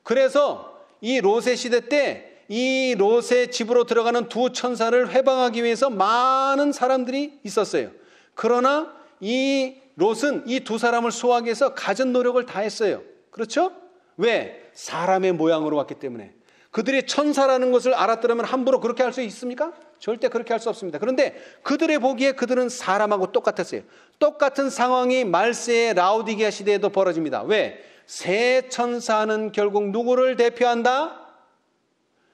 그래서 이 롯의 시대 때 이 롯의 집으로 들어가는 두 천사를 회방하기 위해서 많은 사람들이 있었어요. 그러나 이 롯은 이 두 사람을 소화하기 위해서 갖은 노력을 다했어요. 그렇죠? 왜? 사람의 모양으로 왔기 때문에. 그들이 천사라는 것을 알았더라면 함부로 그렇게 할 수 있습니까? 절대 그렇게 할 수 없습니다. 그런데 그들의 보기에 그들은 사람하고 똑같았어요. 똑같은 상황이 말세의 라오디게아 시대에도 벌어집니다. 왜? 새 천사는 결국 누구를 대표한다?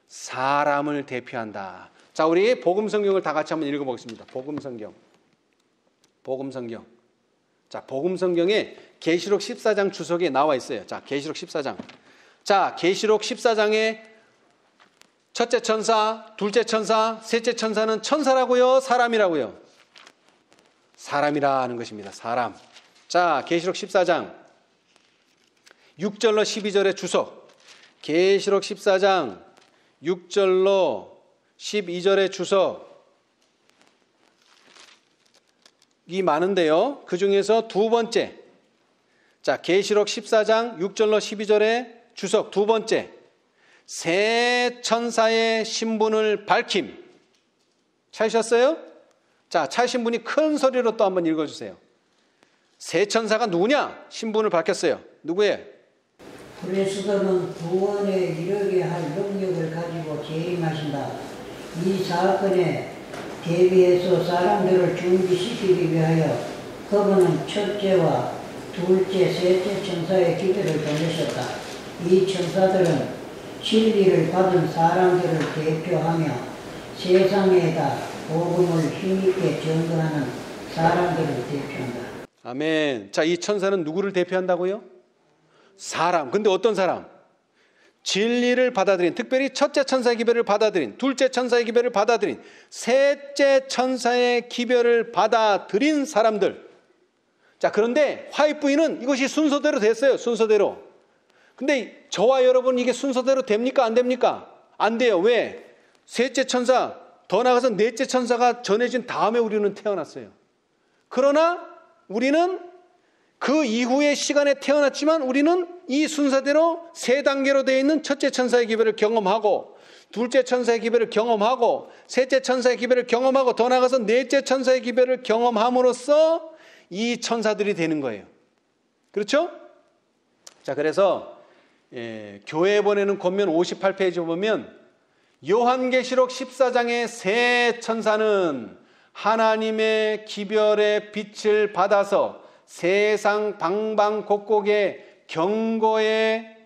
사람을 대표한다. 자, 우리 복음성경을 다 같이 한번 읽어보겠습니다. 복음성경. 자, 복음성경에 계시록 14장 주석에 나와 있어요. 자, 계시록 14장. 자, 계시록 14장에 첫째 천사, 둘째 천사, 셋째 천사는 천사라고요? 사람이라고요? 사람이라는 것입니다. 사람. 자, 계시록 14장 6절로 12절의 주석. 계시록 14장 6절로 12절의 주석이 많은데요. 그 중에서 두 번째. 자, 계시록 14장 6절로 12절의 주석 두 번째. 새 천사의 신분을 밝힘. 찾으셨어요? 자, 찾으신 분이 큰 소리로 또 한번 읽어주세요. 새 천사가 누구냐? 신분을 밝혔어요. 누구예요? 그리스도는 구원에 이르게 할 능력을 가지고 재림하신다. 이 사건에 대비해서 사람들을 준비시키기 위하여 그분은 첫째와 둘째, 셋째 천사의 기별을 보내셨다. 이 천사들은 진리를 받은 사람들을 대표하며 세상에다 복음을 힘있게 전도하는 사람들을 대표한다. 아멘. 자, 이 천사는 누구를 대표한다고요? 사람. 근데 어떤 사람? 진리를 받아들인, 특별히 첫째 천사의 기별을 받아들인, 둘째 천사의 기별을 받아들인, 셋째 천사의 기별을 받아들인 사람들. 자, 그런데 화이부인은 이것이 순서대로 됐어요. 순서대로. 근데 저와 여러분 이게 순서대로 됩니까? 안 됩니까? 안 돼요. 왜? 셋째 천사, 더 나아가서 넷째 천사가 전해진 다음에 우리는 태어났어요. 그러나 우리는 그 이후의 시간에 태어났지만 우리는 이 순서대로 세 단계로 되어 있는 첫째 천사의 기별을 경험하고, 둘째 천사의 기별을 경험하고, 셋째 천사의 기별을 경험하고, 더 나아가서 넷째 천사의 기별을 경험함으로써 이 천사들이 되는 거예요. 그렇죠? 자, 그래서 교회에 보내는 권면 58페이지 보면 요한계시록 14장의 새 천사는 하나님의 기별의 빛을 받아서 세상 방방곡곡에 경고의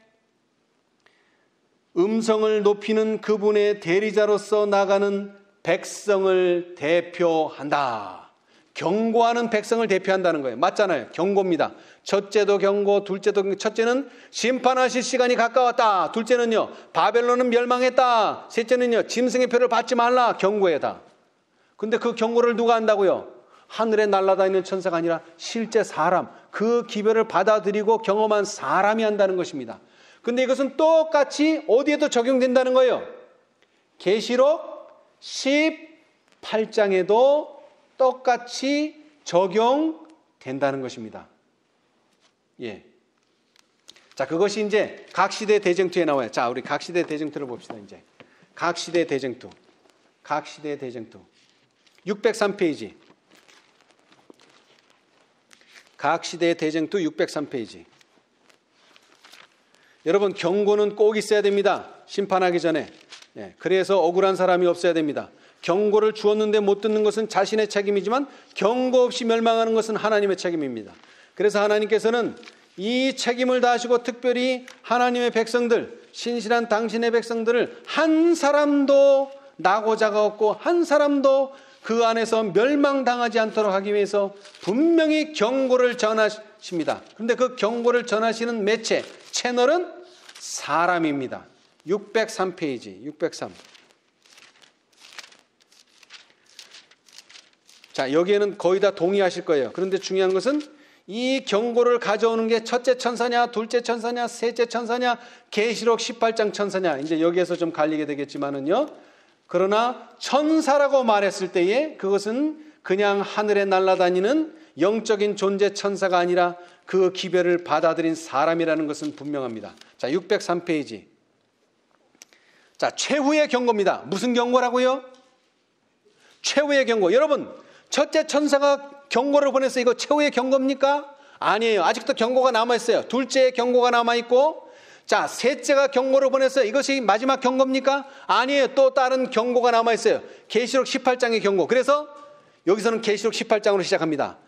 음성을 높이는 그분의 대리자로서 나가는 백성을 대표한다. 경고하는 백성을 대표한다는 거예요. 맞잖아요. 경고입니다. 첫째도 경고, 둘째도 경고. 첫째는 심판하실 시간이 가까웠다. 둘째는요, 바벨론은 멸망했다. 셋째는요, 짐승의 표를 받지 말라. 경고에다. 근데 그 경고를 누가 한다고요? 하늘에 날아다니는 천사가 아니라 실제 사람, 그 기별을 받아들이고 경험한 사람이 한다는 것입니다. 근데 이것은 똑같이 어디에도 적용된다는 거예요. 계시록 18장에도 똑같이 적용된다는 것입니다. 예. 자, 그것이 이제 각 시대 대쟁투에 나와요. 자, 우리 각 시대 대쟁투를 봅시다. 이제 각 시대 대쟁투. 603페이지. 각 시대의 대쟁투 603페이지. 여러분, 경고는 꼭 있어야 됩니다. 심판하기 전에. 예, 그래서 억울한 사람이 없어야 됩니다. 경고를 주었는데 못 듣는 것은 자신의 책임이지만 경고 없이 멸망하는 것은 하나님의 책임입니다. 그래서 하나님께서는 이 책임을 다하시고 특별히 하나님의 백성들, 신실한 당신의 백성들을 한 사람도 낙오자가 없고 한 사람도 그 안에서 멸망당하지 않도록 하기 위해서 분명히 경고를 전하십니다. 그런데 그 경고를 전하시는 매체, 채널은 사람입니다. 603페이지, 603. 자, 여기에는 거의 다 동의하실 거예요. 그런데 중요한 것은 이 경고를 가져오는 게 첫째 천사냐, 둘째 천사냐, 셋째 천사냐, 계시록 18장 천사냐. 이제 여기에서 좀 갈리게 되겠지만은요. 그러나 천사라고 말했을 때에 그것은 그냥 하늘에 날아다니는 영적인 존재 천사가 아니라 그 기별을 받아들인 사람이라는 것은 분명합니다. 자, 603페이지. 자, 최후의 경고입니다. 무슨 경고라고요? 최후의 경고. 여러분, 첫째 천사가 경고를 보냈어요. 이거 최후의 경고입니까? 아니에요. 아직도 경고가 남아있어요. 둘째의 경고가 남아있고, 자, 셋째가 경고를 보냈어요. 이것이 마지막 경고입니까? 아니에요. 또 다른 경고가 남아있어요. 계시록 18장의 경고. 그래서 여기서는 계시록 18장으로 시작합니다.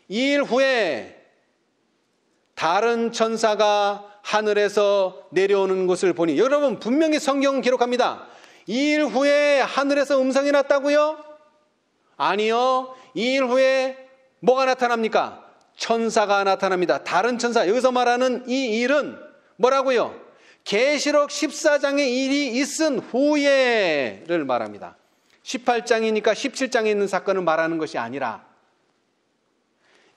2일 후에 다른 천사가 하늘에서 내려오는 것을 보니, 여러분 분명히 성경은 기록합니다. 2일 후에 하늘에서 음성이 났다고요? 아니요. 2일 후에 뭐가 나타납니까? 천사가 나타납니다. 다른 천사. 여기서 말하는 이 일은 뭐라고요? 계시록 14장의 일이 있은 후에를 말합니다. 18장이니까 17장에 있는 사건을 말하는 것이 아니라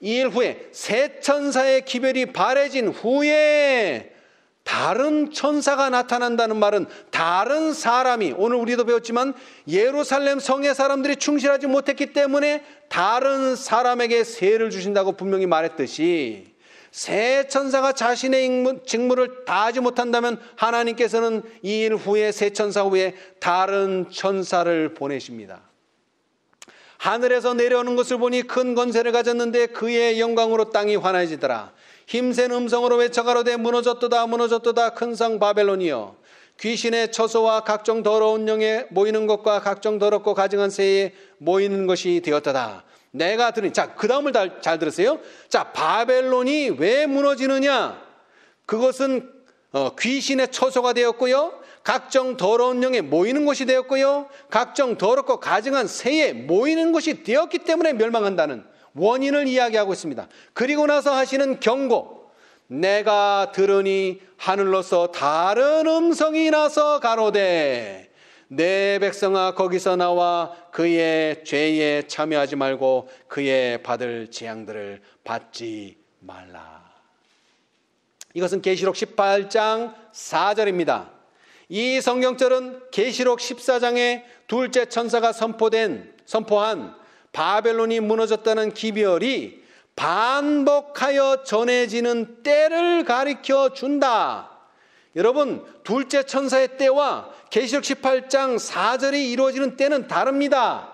2일 후에 새 천사의 기별이 바래진 후에 다른 천사가 나타난다는 말은 다른 사람이, 오늘 우리도 배웠지만 예루살렘 성의 사람들이 충실하지 못했기 때문에 다른 사람에게 세를 주신다고 분명히 말했듯이, 새 천사가 자신의 직무를 다하지 못한다면 하나님께서는 2일 후에 새 천사 후에 다른 천사를 보내십니다. 하늘에서 내려오는 것을 보니 큰 권세를 가졌는데 그의 영광으로 땅이 환해지더라. 힘센 음성으로 외쳐가로되 무너졌도다 무너졌도다 큰 성 바벨론이여, 귀신의 처소와 각종 더러운 영에 모이는 것과 각종 더럽고 가증한 새에 모이는 것이 되었도다. 내가 들으니, 자, 그 다음을 잘 들으세요. 자, 바벨론이 왜 무너지느냐? 그것은 귀신의 처소가 되었고요, 각종 더러운 영에 모이는 것이 되었고요, 각종 더럽고 가증한 새에 모이는 것이 되었기 때문에 멸망한다는 원인을 이야기하고 있습니다. 그리고 나서 하시는 경고, 내가 들으니 하늘로서 다른 음성이 나서 가로되 내 백성아 거기서 나와 그의 죄에 참여하지 말고 그의 받을 재앙들을 받지 말라. 이것은 계시록 18장 4절입니다. 이 성경절은 계시록 14장에 둘째 천사가 선포한 바벨론이 무너졌다는 기별이 반복하여 전해지는 때를 가리켜 준다. 여러분, 둘째 천사의 때와 계시록 18장 4절이 이루어지는 때는 다릅니다.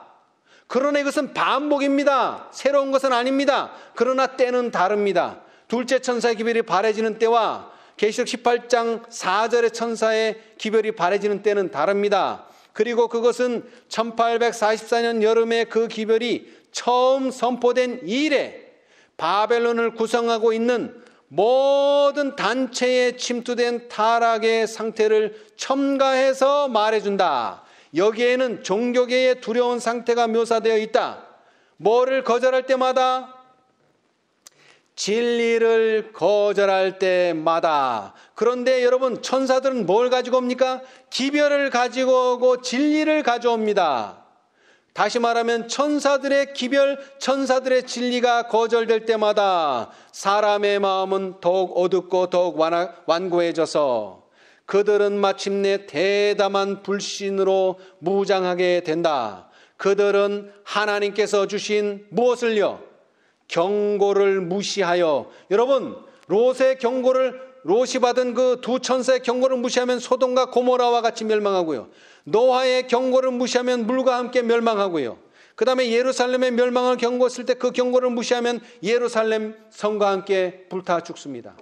그러나 이것은 반복입니다. 새로운 것은 아닙니다. 그러나 때는 다릅니다. 둘째 천사의 기별이 바래지는 때와 계시록 18장 4절의 천사의 기별이 바래지는 때는 다릅니다. 그리고 그것은 1844년 여름에 그 기별이 처음 선포된 이래 바벨론을 구성하고 있는 모든 단체에 침투된 타락의 상태를 첨가해서 말해준다. 여기에는 종교계의 두려운 상태가 묘사되어 있다. 뭐를 거절할 때마다? 진리를 거절할 때마다. 그런데 여러분, 천사들은 뭘 가지고 옵니까? 기별을 가지고 오고 진리를 가져옵니다. 다시 말하면 천사들의 기별, 천사들의 진리가 거절될 때마다 사람의 마음은 더욱 어둡고 더욱 완고해져서 그들은 마침내 대담한 불신으로 무장하게 된다. 그들은 하나님께서 주신 무엇을요? 경고를 무시하여, 여러분, 롯이 받은 그 두 천사의 경고를 무시하면 소돔과 고모라와 같이 멸망하고요, 노아의 경고를 무시하면 물과 함께 멸망하고요, 그 다음에 예루살렘의 멸망을 경고했을 때 그 경고를 무시하면 예루살렘 성과 함께 불타 죽습니다.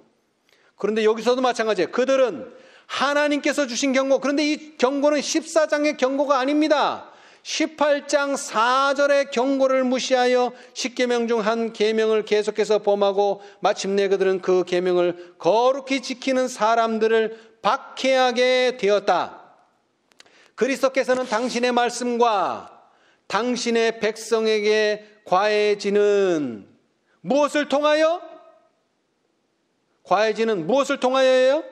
그런데 여기서도 마찬가지예요. 그들은 하나님께서 주신 경고, 그런데 이 경고는 14장의 경고가 아닙니다. 18장 4절의 경고를 무시하여 10계명 중 한 계명을 계속해서 범하고 마침내 그들은 그 계명을 거룩히 지키는 사람들을 박해하게 되었다. 그리스도께서는 당신의 말씀과 당신의 백성에게 과해지는 무엇을 통하여? 과해지는 무엇을 통하여예요?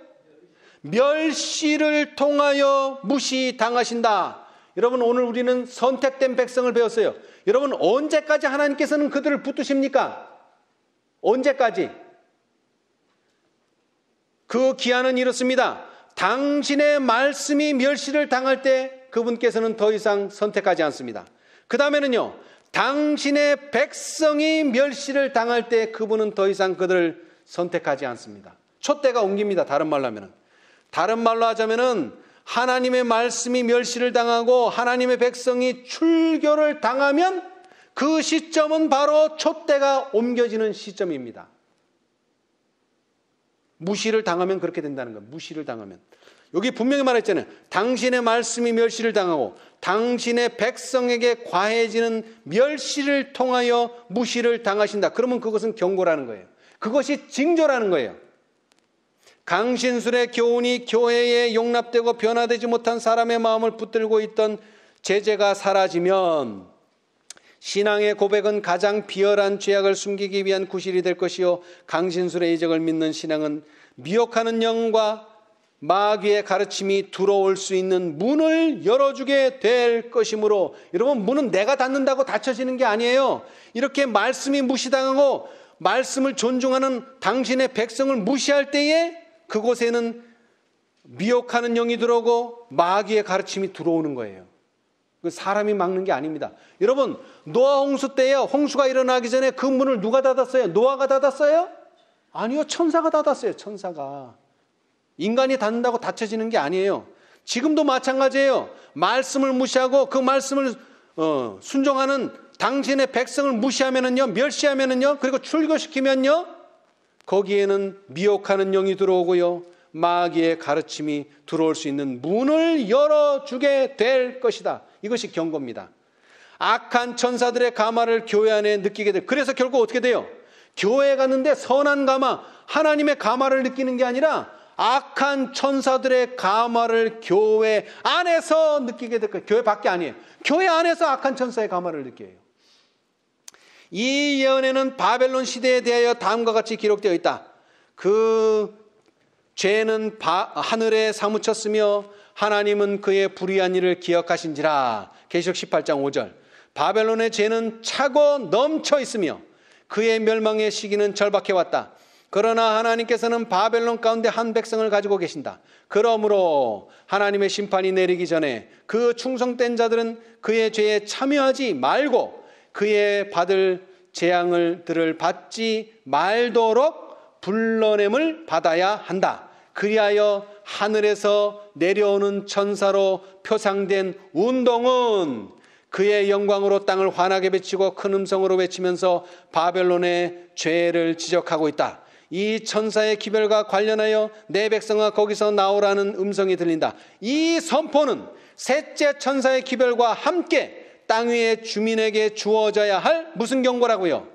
멸시를 통하여 무시당하신다. 여러분, 오늘 우리는 선택된 백성을 배웠어요. 여러분, 언제까지 하나님께서는 그들을 붙드십니까? 언제까지? 그 기한은 이렇습니다. 당신의 말씀이 멸시를 당할 때 그분께서는 더 이상 선택하지 않습니다. 그 다음에는요, 당신의 백성이 멸시를 당할 때 그분은 더 이상 그들을 선택하지 않습니다. 촛대가 옮깁니다. 다른 말로 하자면은 하나님의 말씀이 멸시를 당하고 하나님의 백성이 출교를 당하면 그 시점은 바로 촛대가 옮겨지는 시점입니다. 무시를 당하면 그렇게 된다는 거예요. 무시를 당하면. 여기 분명히 말했잖아요. 당신의 말씀이 멸시를 당하고 당신의 백성에게 과해지는 멸시를 통하여 무시를 당하신다. 그러면 그것은 경고라는 거예요. 그것이 징조라는 거예요. 강신술의 교훈이 교회에 용납되고 변화되지 못한 사람의 마음을 붙들고 있던 제재가 사라지면 신앙의 고백은 가장 비열한 죄악을 숨기기 위한 구실이 될 것이요, 강신술의 이적을 믿는 신앙은 미혹하는 영과 마귀의 가르침이 들어올 수 있는 문을 열어주게 될 것이므로, 여러분, 문은 내가 닫는다고 닫혀지는 게 아니에요. 이렇게 말씀이 무시당하고 말씀을 존중하는 당신의 백성을 무시할 때에 그곳에는 미혹하는 영이 들어오고 마귀의 가르침이 들어오는 거예요. 사람이 막는 게 아닙니다. 여러분, 노아 홍수 때요, 홍수가 일어나기 전에 그 문을 누가 닫았어요? 노아가 닫았어요? 아니요, 천사가 닫았어요. 천사가. 인간이 닫는다고 닫혀지는 게 아니에요. 지금도 마찬가지예요. 말씀을 무시하고 그 말씀을 순종하는 당신의 백성을 무시하면은요, 멸시하면은요, 그리고 출교시키면요, 거기에는 미혹하는 영이 들어오고요, 마귀의 가르침이 들어올 수 있는 문을 열어주게 될 것이다. 이것이 경고입니다. 악한 천사들의 가마를 교회 안에 느끼게 돼. 그래서 결국 어떻게 돼요? 교회에 갔는데 선한 가마, 하나님의 가마를 느끼는 게 아니라 악한 천사들의 가마를 교회 안에서 느끼게 될 거예요. 교회 밖에 아니에요. 교회 안에서 악한 천사의 가마를 느껴요. 이 예언에는 바벨론 시대에 대하여 다음과 같이 기록되어 있다. 그 죄는 하늘에 사무쳤으며 하나님은 그의 불의한 일을 기억하신지라. 계시록 18장 5절. 바벨론의 죄는 차고 넘쳐 있으며 그의 멸망의 시기는 절박해 왔다. 그러나 하나님께서는 바벨론 가운데 한 백성을 가지고 계신다. 그러므로 하나님의 심판이 내리기 전에 그 충성된 자들은 그의 죄에 참여하지 말고 그의 받을 재앙들을 받지 말도록 불러냄을 받아야 한다. 그리하여 하늘에서 내려오는 천사로 표상된 운동은 그의 영광으로 땅을 환하게 비치고 큰 음성으로 외치면서 바벨론의 죄를 지적하고 있다. 이 천사의 기별과 관련하여 내 백성아 거기서 나오라는 음성이 들린다. 이 선포는 셋째 천사의 기별과 함께 땅 위의 주민에게 주어져야 할 무슨 경고라고요?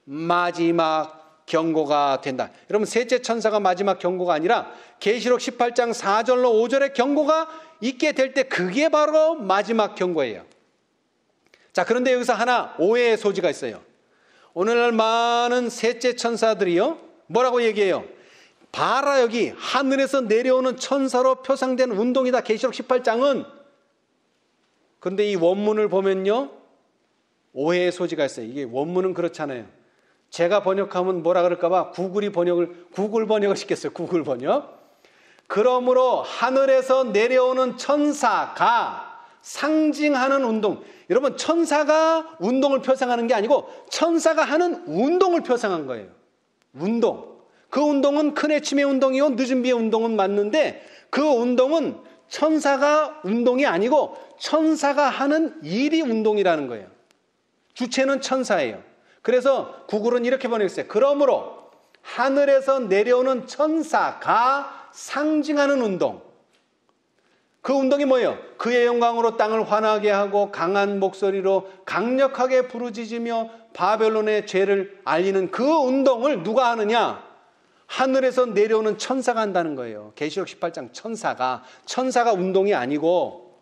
마지막 경고가 된다. 여러분, 셋째 천사가 마지막 경고가 아니라 계시록 18장 4절로 5절의 경고가 있게 될 때 그게 바로 마지막 경고예요. 자, 그런데 여기서 하나 오해의 소지가 있어요. 오늘날 많은 셋째 천사들이요, 뭐라고 얘기해요? 봐라, 여기 하늘에서 내려오는 천사로 표상된 운동이다, 계시록 18장은. 그런데 이 원문을 보면요, 오해의 소지가 있어요. 이게 원문은 그렇잖아요. 제가 번역하면 뭐라 그럴까봐 구글 번역을 시켰어요. 구글 번역. 그러므로 하늘에서 내려오는 천사가 상징하는 운동. 여러분, 천사가 운동을 표상하는 게 아니고 천사가 하는 운동을 표상한 거예요. 운동. 그 운동은 큰 해침의 운동이요, 늦은 비의 운동은 맞는데 그 운동은 천사가 운동이 아니고 천사가 하는 일이 운동이라는 거예요. 주체는 천사예요. 그래서 구글은 이렇게 번역했어요. 그러므로 하늘에서 내려오는 천사가 상징하는 운동. 그 운동이 뭐예요? 그의 영광으로 땅을 환하게 하고 강한 목소리로 강력하게 부르짖으며 바벨론의 죄를 알리는 그 운동을 누가 하느냐? 하늘에서 내려오는 천사가 한다는 거예요. 계시록 18장 천사가 운동이 아니고,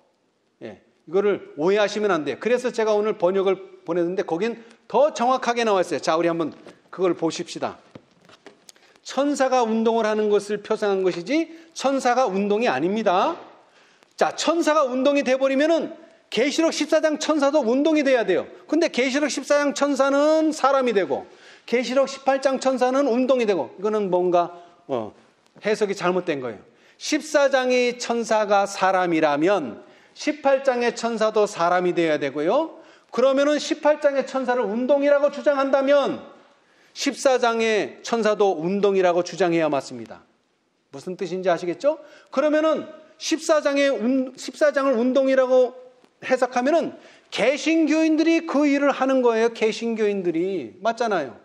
이거를 오해하시면 안 돼요. 그래서 제가 오늘 번역을 보냈는데 거긴 더 정확하게 나와 있어요. 자, 우리 한번 그걸 보십시다. 천사가 운동을 하는 것을 표상한 것이지 천사가 운동이 아닙니다. 자, 천사가 운동이 돼버리면은 계시록 14장 천사도 운동이 돼야 돼요. 근데 계시록 14장 천사는 사람이 되고 계시록 18장 천사는 운동이 되고, 이거는 뭔가 해석이 잘못된 거예요. 14장의 천사가 사람이라면 18장의 천사도 사람이 되어야 되고요. 그러면은 18장의 천사를 운동이라고 주장한다면 14장의 천사도 운동이라고 주장해야 맞습니다. 무슨 뜻인지 아시겠죠? 그러면은 14장을 운동이라고 해석하면은 개신교인들이 그 일을 하는 거예요. 개신교인들이. 맞잖아요.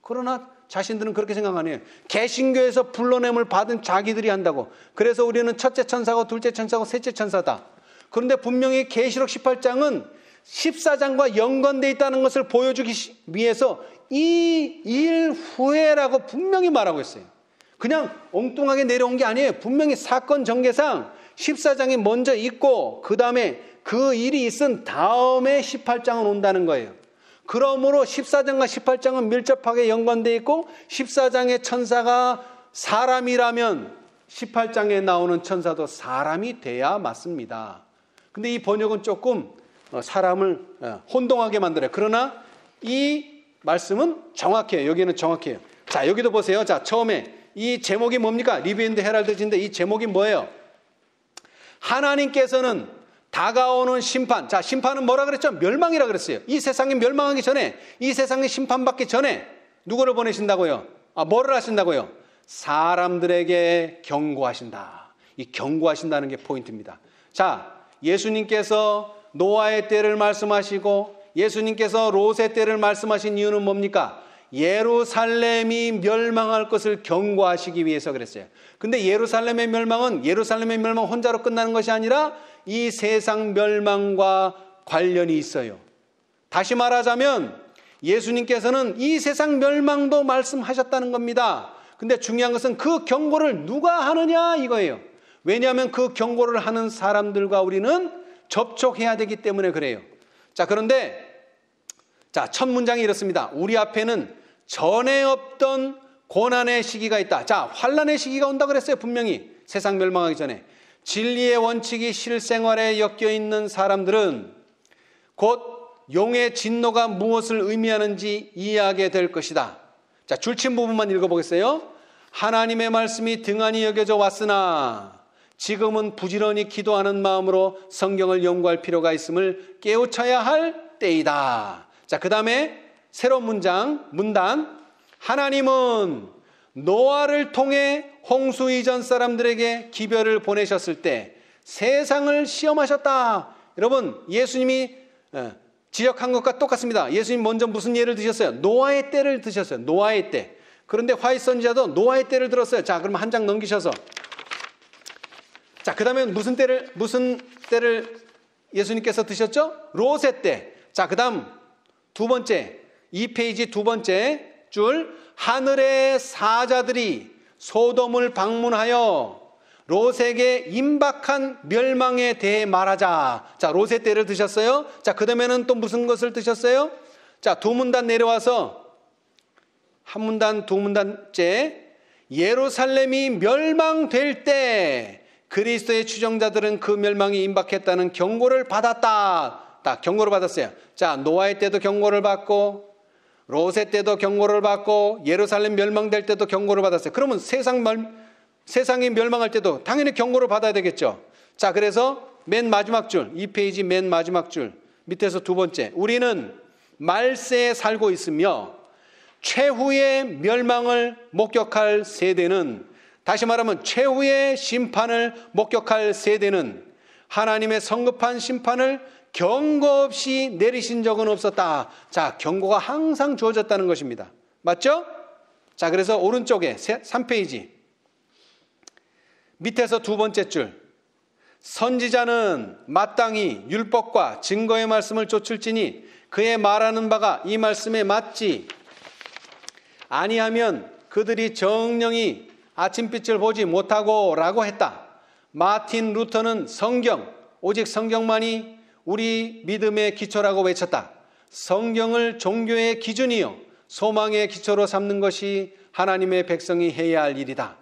그러나 자신들은 그렇게 생각 안 해요. 개신교에서 불러냄을 받은 자기들이 한다고. 그래서 우리는 첫째 천사고 둘째 천사고 셋째 천사다. 그런데 분명히 계시록 18장은 14장과 연관되어 있다는 것을 보여주기 위해서 이 일 후에라고 분명히 말하고 있어요. 그냥 엉뚱하게 내려온 게 아니에요. 분명히 사건 전개상 14장이 먼저 있고 그 다음에 그 일이 있은 다음에 18장은 온다는 거예요. 그러므로 14장과 18장은 밀접하게 연관되어 있고 14장의 천사가 사람이라면 18장에 나오는 천사도 사람이 돼야 맞습니다. 근데 이 번역은 조금 사람을 혼동하게 만들어요. 그러나 이 말씀은 정확해요. 여기는 정확해요. 자, 여기도 보세요. 자, 처음에 이 제목이 뭡니까? 리뷰 인 더 헤럴드인데 이 제목이 뭐예요? 하나님께서는 다가오는 심판. 자, 심판은 뭐라 그랬죠? 멸망이라 그랬어요. 이 세상이 멸망하기 전에, 이 세상이 심판받기 전에 누구를 보내신다고요? 뭐를 하신다고요? 사람들에게 경고하신다. 이 경고하신다는 게 포인트입니다. 자, 예수님께서 노아의 때를 말씀하시고 예수님께서 롯의 때를 말씀하신 이유는 뭡니까? 예루살렘이 멸망할 것을 경고하시기 위해서 그랬어요. 근데 예루살렘의 멸망은 혼자로 끝나는 것이 아니라 이 세상 멸망과 관련이 있어요. 다시 말하자면 예수님께서는 이 세상 멸망도 말씀하셨다는 겁니다. 근데 중요한 것은 그 경고를 누가 하느냐 이거예요. 왜냐하면 그 경고를 하는 사람들과 우리는 접촉해야 되기 때문에 그래요. 자, 그런데 첫 문장이 이렇습니다. 우리 앞에는 전에 없던 고난의 시기가 있다. 자, 환난의 시기가 온다 그랬어요. 분명히 세상 멸망하기 전에. 진리의 원칙이 실생활에 엮여 있는 사람들은 곧 용의 진노가 무엇을 의미하는지 이해하게 될 것이다. 자, 줄친 부분만 읽어보겠어요. 하나님의 말씀이 등한히 여겨져 왔으나 지금은 부지런히 기도하는 마음으로 성경을 연구할 필요가 있음을 깨우쳐야 할 때이다. 자, 그 다음에 새로운 문단. 하나님은 노아를 통해 홍수 이전 사람들에게 기별을 보내셨을 때 세상을 시험하셨다. 여러분, 예수님이 지적한 것과 똑같습니다. 예수님 먼저 무슨 예를 드셨어요? 노아의 때를 드셨어요. 노아의 때. 그런데 화이트 선지자도 노아의 때를 들었어요. 자, 그럼 한 장 넘기셔서. 자, 그 다음에 무슨 때를 예수님께서 드셨죠? 롯의 때. 자, 그 다음 두 번째, 2페이지 두 번째 줄. 하늘의 사자들이 소돔을 방문하여 롯에게 임박한 멸망에 대해 말하자. 자, 롯의 때를 드셨어요. 자, 그 다음에는 또 무슨 것을 드셨어요? 자, 두 문단 내려와서 한 문단 두 문단째. 예루살렘이 멸망될 때 그리스도의 추종자들은 그 멸망이 임박했다는 경고를 받았다. 딱 경고를 받았어요. 자, 노아의 때도 경고를 받고 롯의 때도 경고를 받고 예루살렘 멸망될 때도 경고를 받았어요. 그러면 세상이 멸망할 때도 당연히 경고를 받아야 되겠죠. 자, 그래서 맨 마지막 줄, 2페이지 맨 마지막 줄 밑에서 두 번째. 우리는 말세에 살고 있으며 최후의 멸망을 목격할 세대는, 다시 말하면 최후의 심판을 목격할 세대는 하나님의 성급한 심판을 경고 없이 내리신 적은 없었다. 자, 경고가 항상 주어졌다는 것입니다. 맞죠? 자, 그래서 오른쪽에 3페이지 밑에서 두 번째 줄. 선지자는 마땅히 율법과 증거의 말씀을 좇을지니 그의 말하는 바가 이 말씀에 맞지 아니하면 그들이 정령이 아침빛을 보지 못하고 라고 했다. 마틴 루터는 오직 성경만이 우리 믿음의 기초라고 외쳤다. 성경을 종교의 기준이요 소망의 기초로 삼는 것이 하나님의 백성이 해야 할 일이다.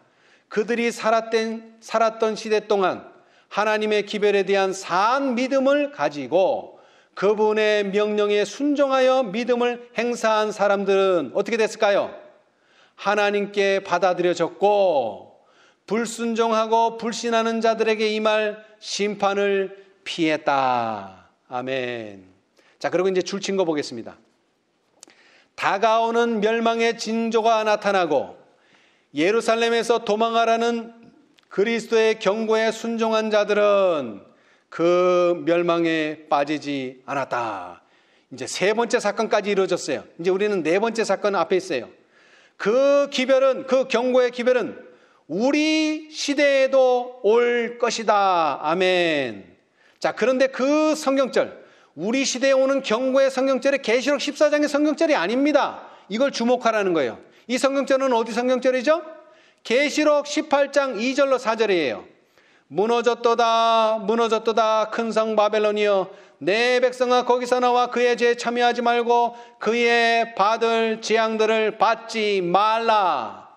그들이 살았던 시대 동안 하나님의 기별에 대한 산 믿음을 가지고 그분의 명령에 순종하여 믿음을 행사한 사람들은 어떻게 됐을까요? 하나님께 받아들여졌고 불순종하고 불신하는 자들에게 임할 심판을 피했다. 아멘. 자, 그리고 이제 줄친 거 보겠습니다. 다가오는 멸망의 징조가 나타나고 예루살렘에서 도망하라는 그리스도의 경고에 순종한 자들은 그 멸망에 빠지지 않았다. 이제 세 번째 사건까지 이루어졌어요. 이제 우리는 네 번째 사건 앞에 있어요. 그 기별은, 그 경고의 기별은 우리 시대에도 올 것이다. 아멘. 자, 그런데 그 성경절, 우리 시대에 오는 경고의 성경절이 계시록 14장의 성경절이 아닙니다. 이걸 주목하라는 거예요. 이 성경절은 어디 성경절이죠? 계시록 18장 2절로 4절이에요. 무너졌도다 무너졌도다 큰 성 바벨론이여, 내 백성아 거기서 나와 그의 죄에 참여하지 말고 그의 받을 재앙들을 받지 말라.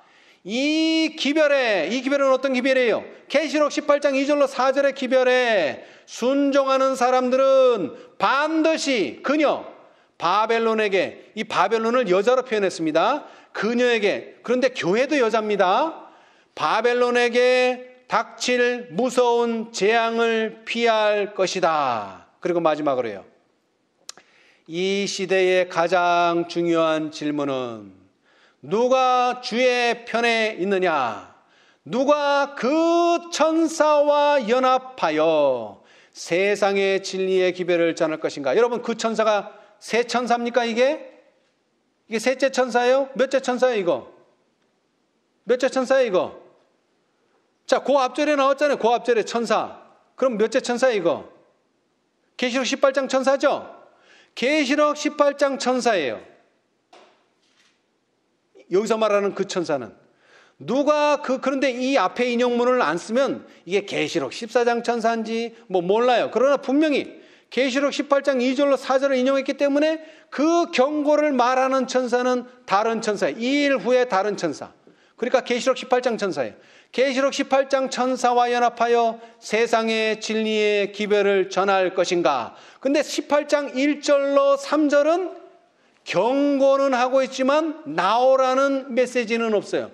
이 기별은 어떤 기별이에요? 계시록 18장 2절로 4절의 기별에 순종하는 사람들은 반드시 그녀 바벨론에게, 이 바벨론을 여자로 표현했습니다. 그녀에게, 그런데 교회도 여자입니다. 바벨론에게 닥칠 무서운 재앙을 피할 것이다. 그리고 마지막으로요, 이 시대의 가장 중요한 질문은 누가 주의 편에 있느냐? 누가 그 천사와 연합하여 세상의 진리의 기별을 전할 것인가? 여러분, 그 천사가 세 천사입니까? 이게 셋째 천사예요? 몇째 천사예요 이거? 몇째 천사예요 이거? 자, 그 앞절에 나왔잖아요. 그 앞절에 천사. 그럼 몇째 천사예요 이거? 계시록 18장 천사죠? 계시록 18장 천사예요. 여기서 말하는 그 천사는 누가 그런데 이 앞에 인용문을 안 쓰면 이게 계시록 14장 천사인지 몰라요. 그러나 분명히 계시록 18장 2절로 4절을 인용했기 때문에 그 경고를 말하는 천사는 다른 천사예요. 2일 후에 다른 천사. 그러니까 계시록 18장 천사예요. 계시록 18장 천사와 연합하여 세상의 진리의 기별을 전할 것인가. 근데 18장 1절로 3절은 경고는 하고 있지만 나오라는 메시지는 없어요.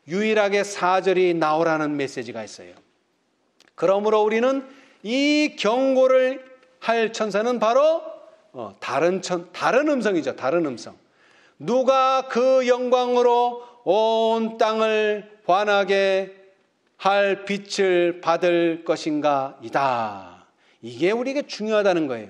유일하게 4절이 나오라는 메시지가 있어요. 그러므로 우리는 이 경고를 할 천사는 바로 다른 음성이죠. 다른 음성. 누가 그 영광으로 온 땅을 환하게 할 빛을 받을 것인가 이다. 이게 우리에게 중요하다는 거예요.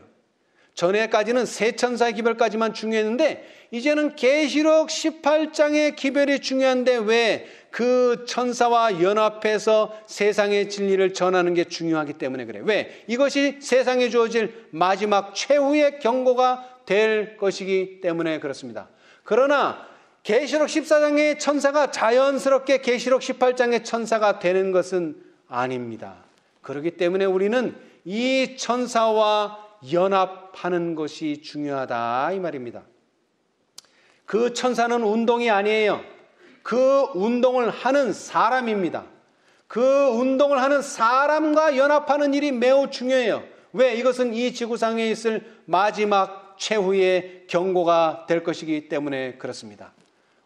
전에까지는 세 천사의 기별까지만 중요했는데 이제는 계시록 18장의 기별이 중요한데 왜 그 천사와 연합해서 세상의 진리를 전하는 게 중요하기 때문에 그래요. 왜? 이것이 세상에 주어질 마지막 최후의 경고가 될 것이기 때문에 그렇습니다. 그러나 계시록 14장의 천사가 자연스럽게 계시록 18장의 천사가 되는 것은 아닙니다. 그렇기 때문에 우리는 이 천사와 연합하는 것이 중요하다 이 말입니다. 그 천사는 운동이 아니에요. 그 운동을 하는 사람입니다. 그 운동을 하는 사람과 연합하는 일이 매우 중요해요. 왜? 이것은 이 지구상에 있을 마지막 최후의 경고가 될 것이기 때문에 그렇습니다.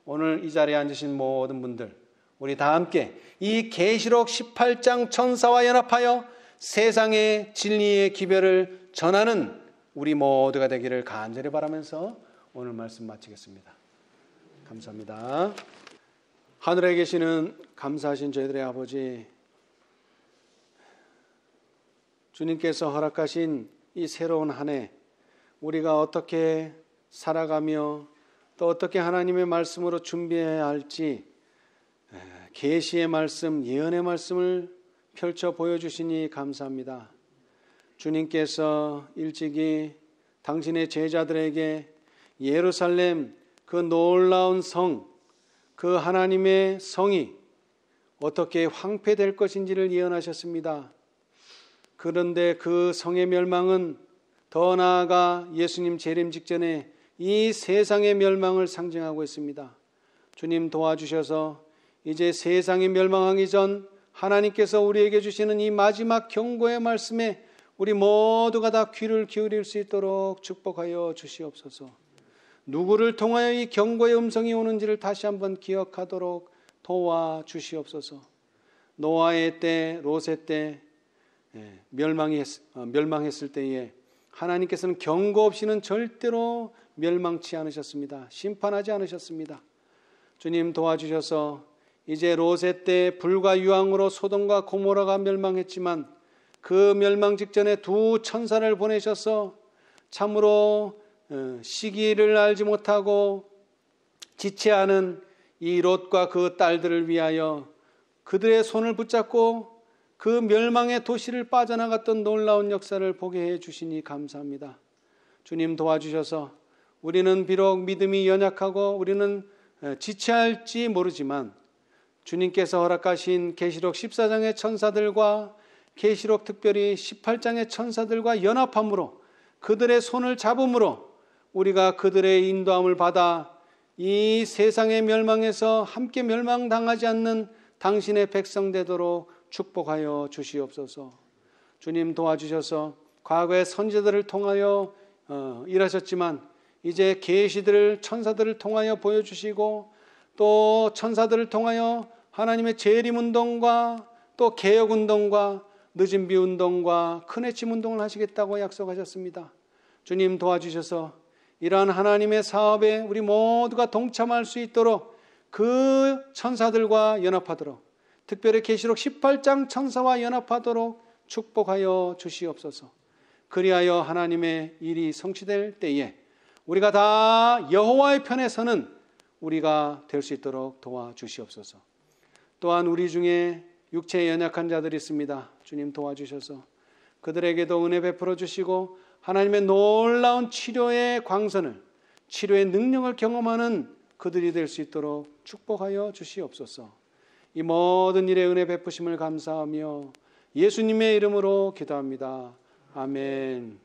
오늘 이 자리에 앉으신 모든 분들, 우리 다 함께 이 계시록 18장 천사와 연합하여 세상의 진리의 기별을 전하는 우리 모두가 되기를 간절히 바라면서 오늘 말씀 마치겠습니다. 감사합니다. 하늘에 계시는 감사하신 저희들의 아버지, 주님께서 허락하신 이 새로운 한 해 우리가 어떻게 살아가며 또 어떻게 하나님의 말씀으로 준비해야 할지 계시의 말씀, 예언의 말씀을 펼쳐 보여주시니 감사합니다. 주님께서 일찍이 당신의 제자들에게 예루살렘 그 놀라운 성, 그 하나님의 성이 어떻게 황폐될 것인지를 예언하셨습니다. 그런데 그 성의 멸망은 더 나아가 예수님 재림 직전에 이 세상의 멸망을 상징하고 있습니다. 주님 도와주셔서 이제 세상이 멸망하기 전 하나님께서 우리에게 주시는 이 마지막 경고의 말씀에 우리 모두가 다 귀를 기울일 수 있도록 축복하여 주시옵소서. 누구를 통하여 이 경고의 음성이 오는지를 다시 한번 기억하도록 도와주시옵소서. 노아의 때, 롯의 때 멸망했을 때에 하나님께서는 경고 없이는 절대로 멸망치 않으셨습니다. 심판하지 않으셨습니다. 주님 도와주셔서 이제 롯의 때 불과 유황으로 소돔과 고모라가 멸망했지만 그 멸망 직전에 두 천사를 보내셔서 참으로 시기를 알지 못하고 지체하는 이 롯과 그 딸들을 위하여 그들의 손을 붙잡고 그 멸망의 도시를 빠져나갔던 놀라운 역사를 보게 해 주시니 감사합니다. 주님 도와주셔서 우리는 비록 믿음이 연약하고 우리는 지체할지 모르지만 주님께서 허락하신 계시록 14장의 천사들과 계시록 특별히 18장의 천사들과 연합함으로 그들의 손을 잡음으로 우리가 그들의 인도함을 받아 이 세상의 멸망에서 함께 멸망당하지 않는 당신의 백성 되도록 축복하여 주시옵소서. 주님 도와주셔서 과거의 선지자들을 통하여 일하셨지만 이제 계시들을 천사들을 통하여 보여주시고 또 천사들을 통하여 하나님의 재림운동과 또 개혁운동과 늦은비 운동과 큰 해침 운동을 하시겠다고 약속하셨습니다. 주님 도와주셔서 이러한 하나님의 사업에 우리 모두가 동참할 수 있도록 그 천사들과 연합하도록 특별히 계시록 18장 천사와 연합하도록 축복하여 주시옵소서. 그리하여 하나님의 일이 성취될 때에 우리가 다 여호와의 편에 서는 우리가 될 수 있도록 도와주시옵소서. 또한 우리 중에 육체에 연약한 자들이 있습니다. 주님 도와주셔서 그들에게도 은혜 베풀어 주시고 하나님의 놀라운 치료의 광선을, 치료의 능력을 경험하는 그들이 될 수 있도록 축복하여 주시옵소서. 이 모든 일에 은혜 베푸심을 감사하며 예수님의 이름으로 기도합니다. 아멘.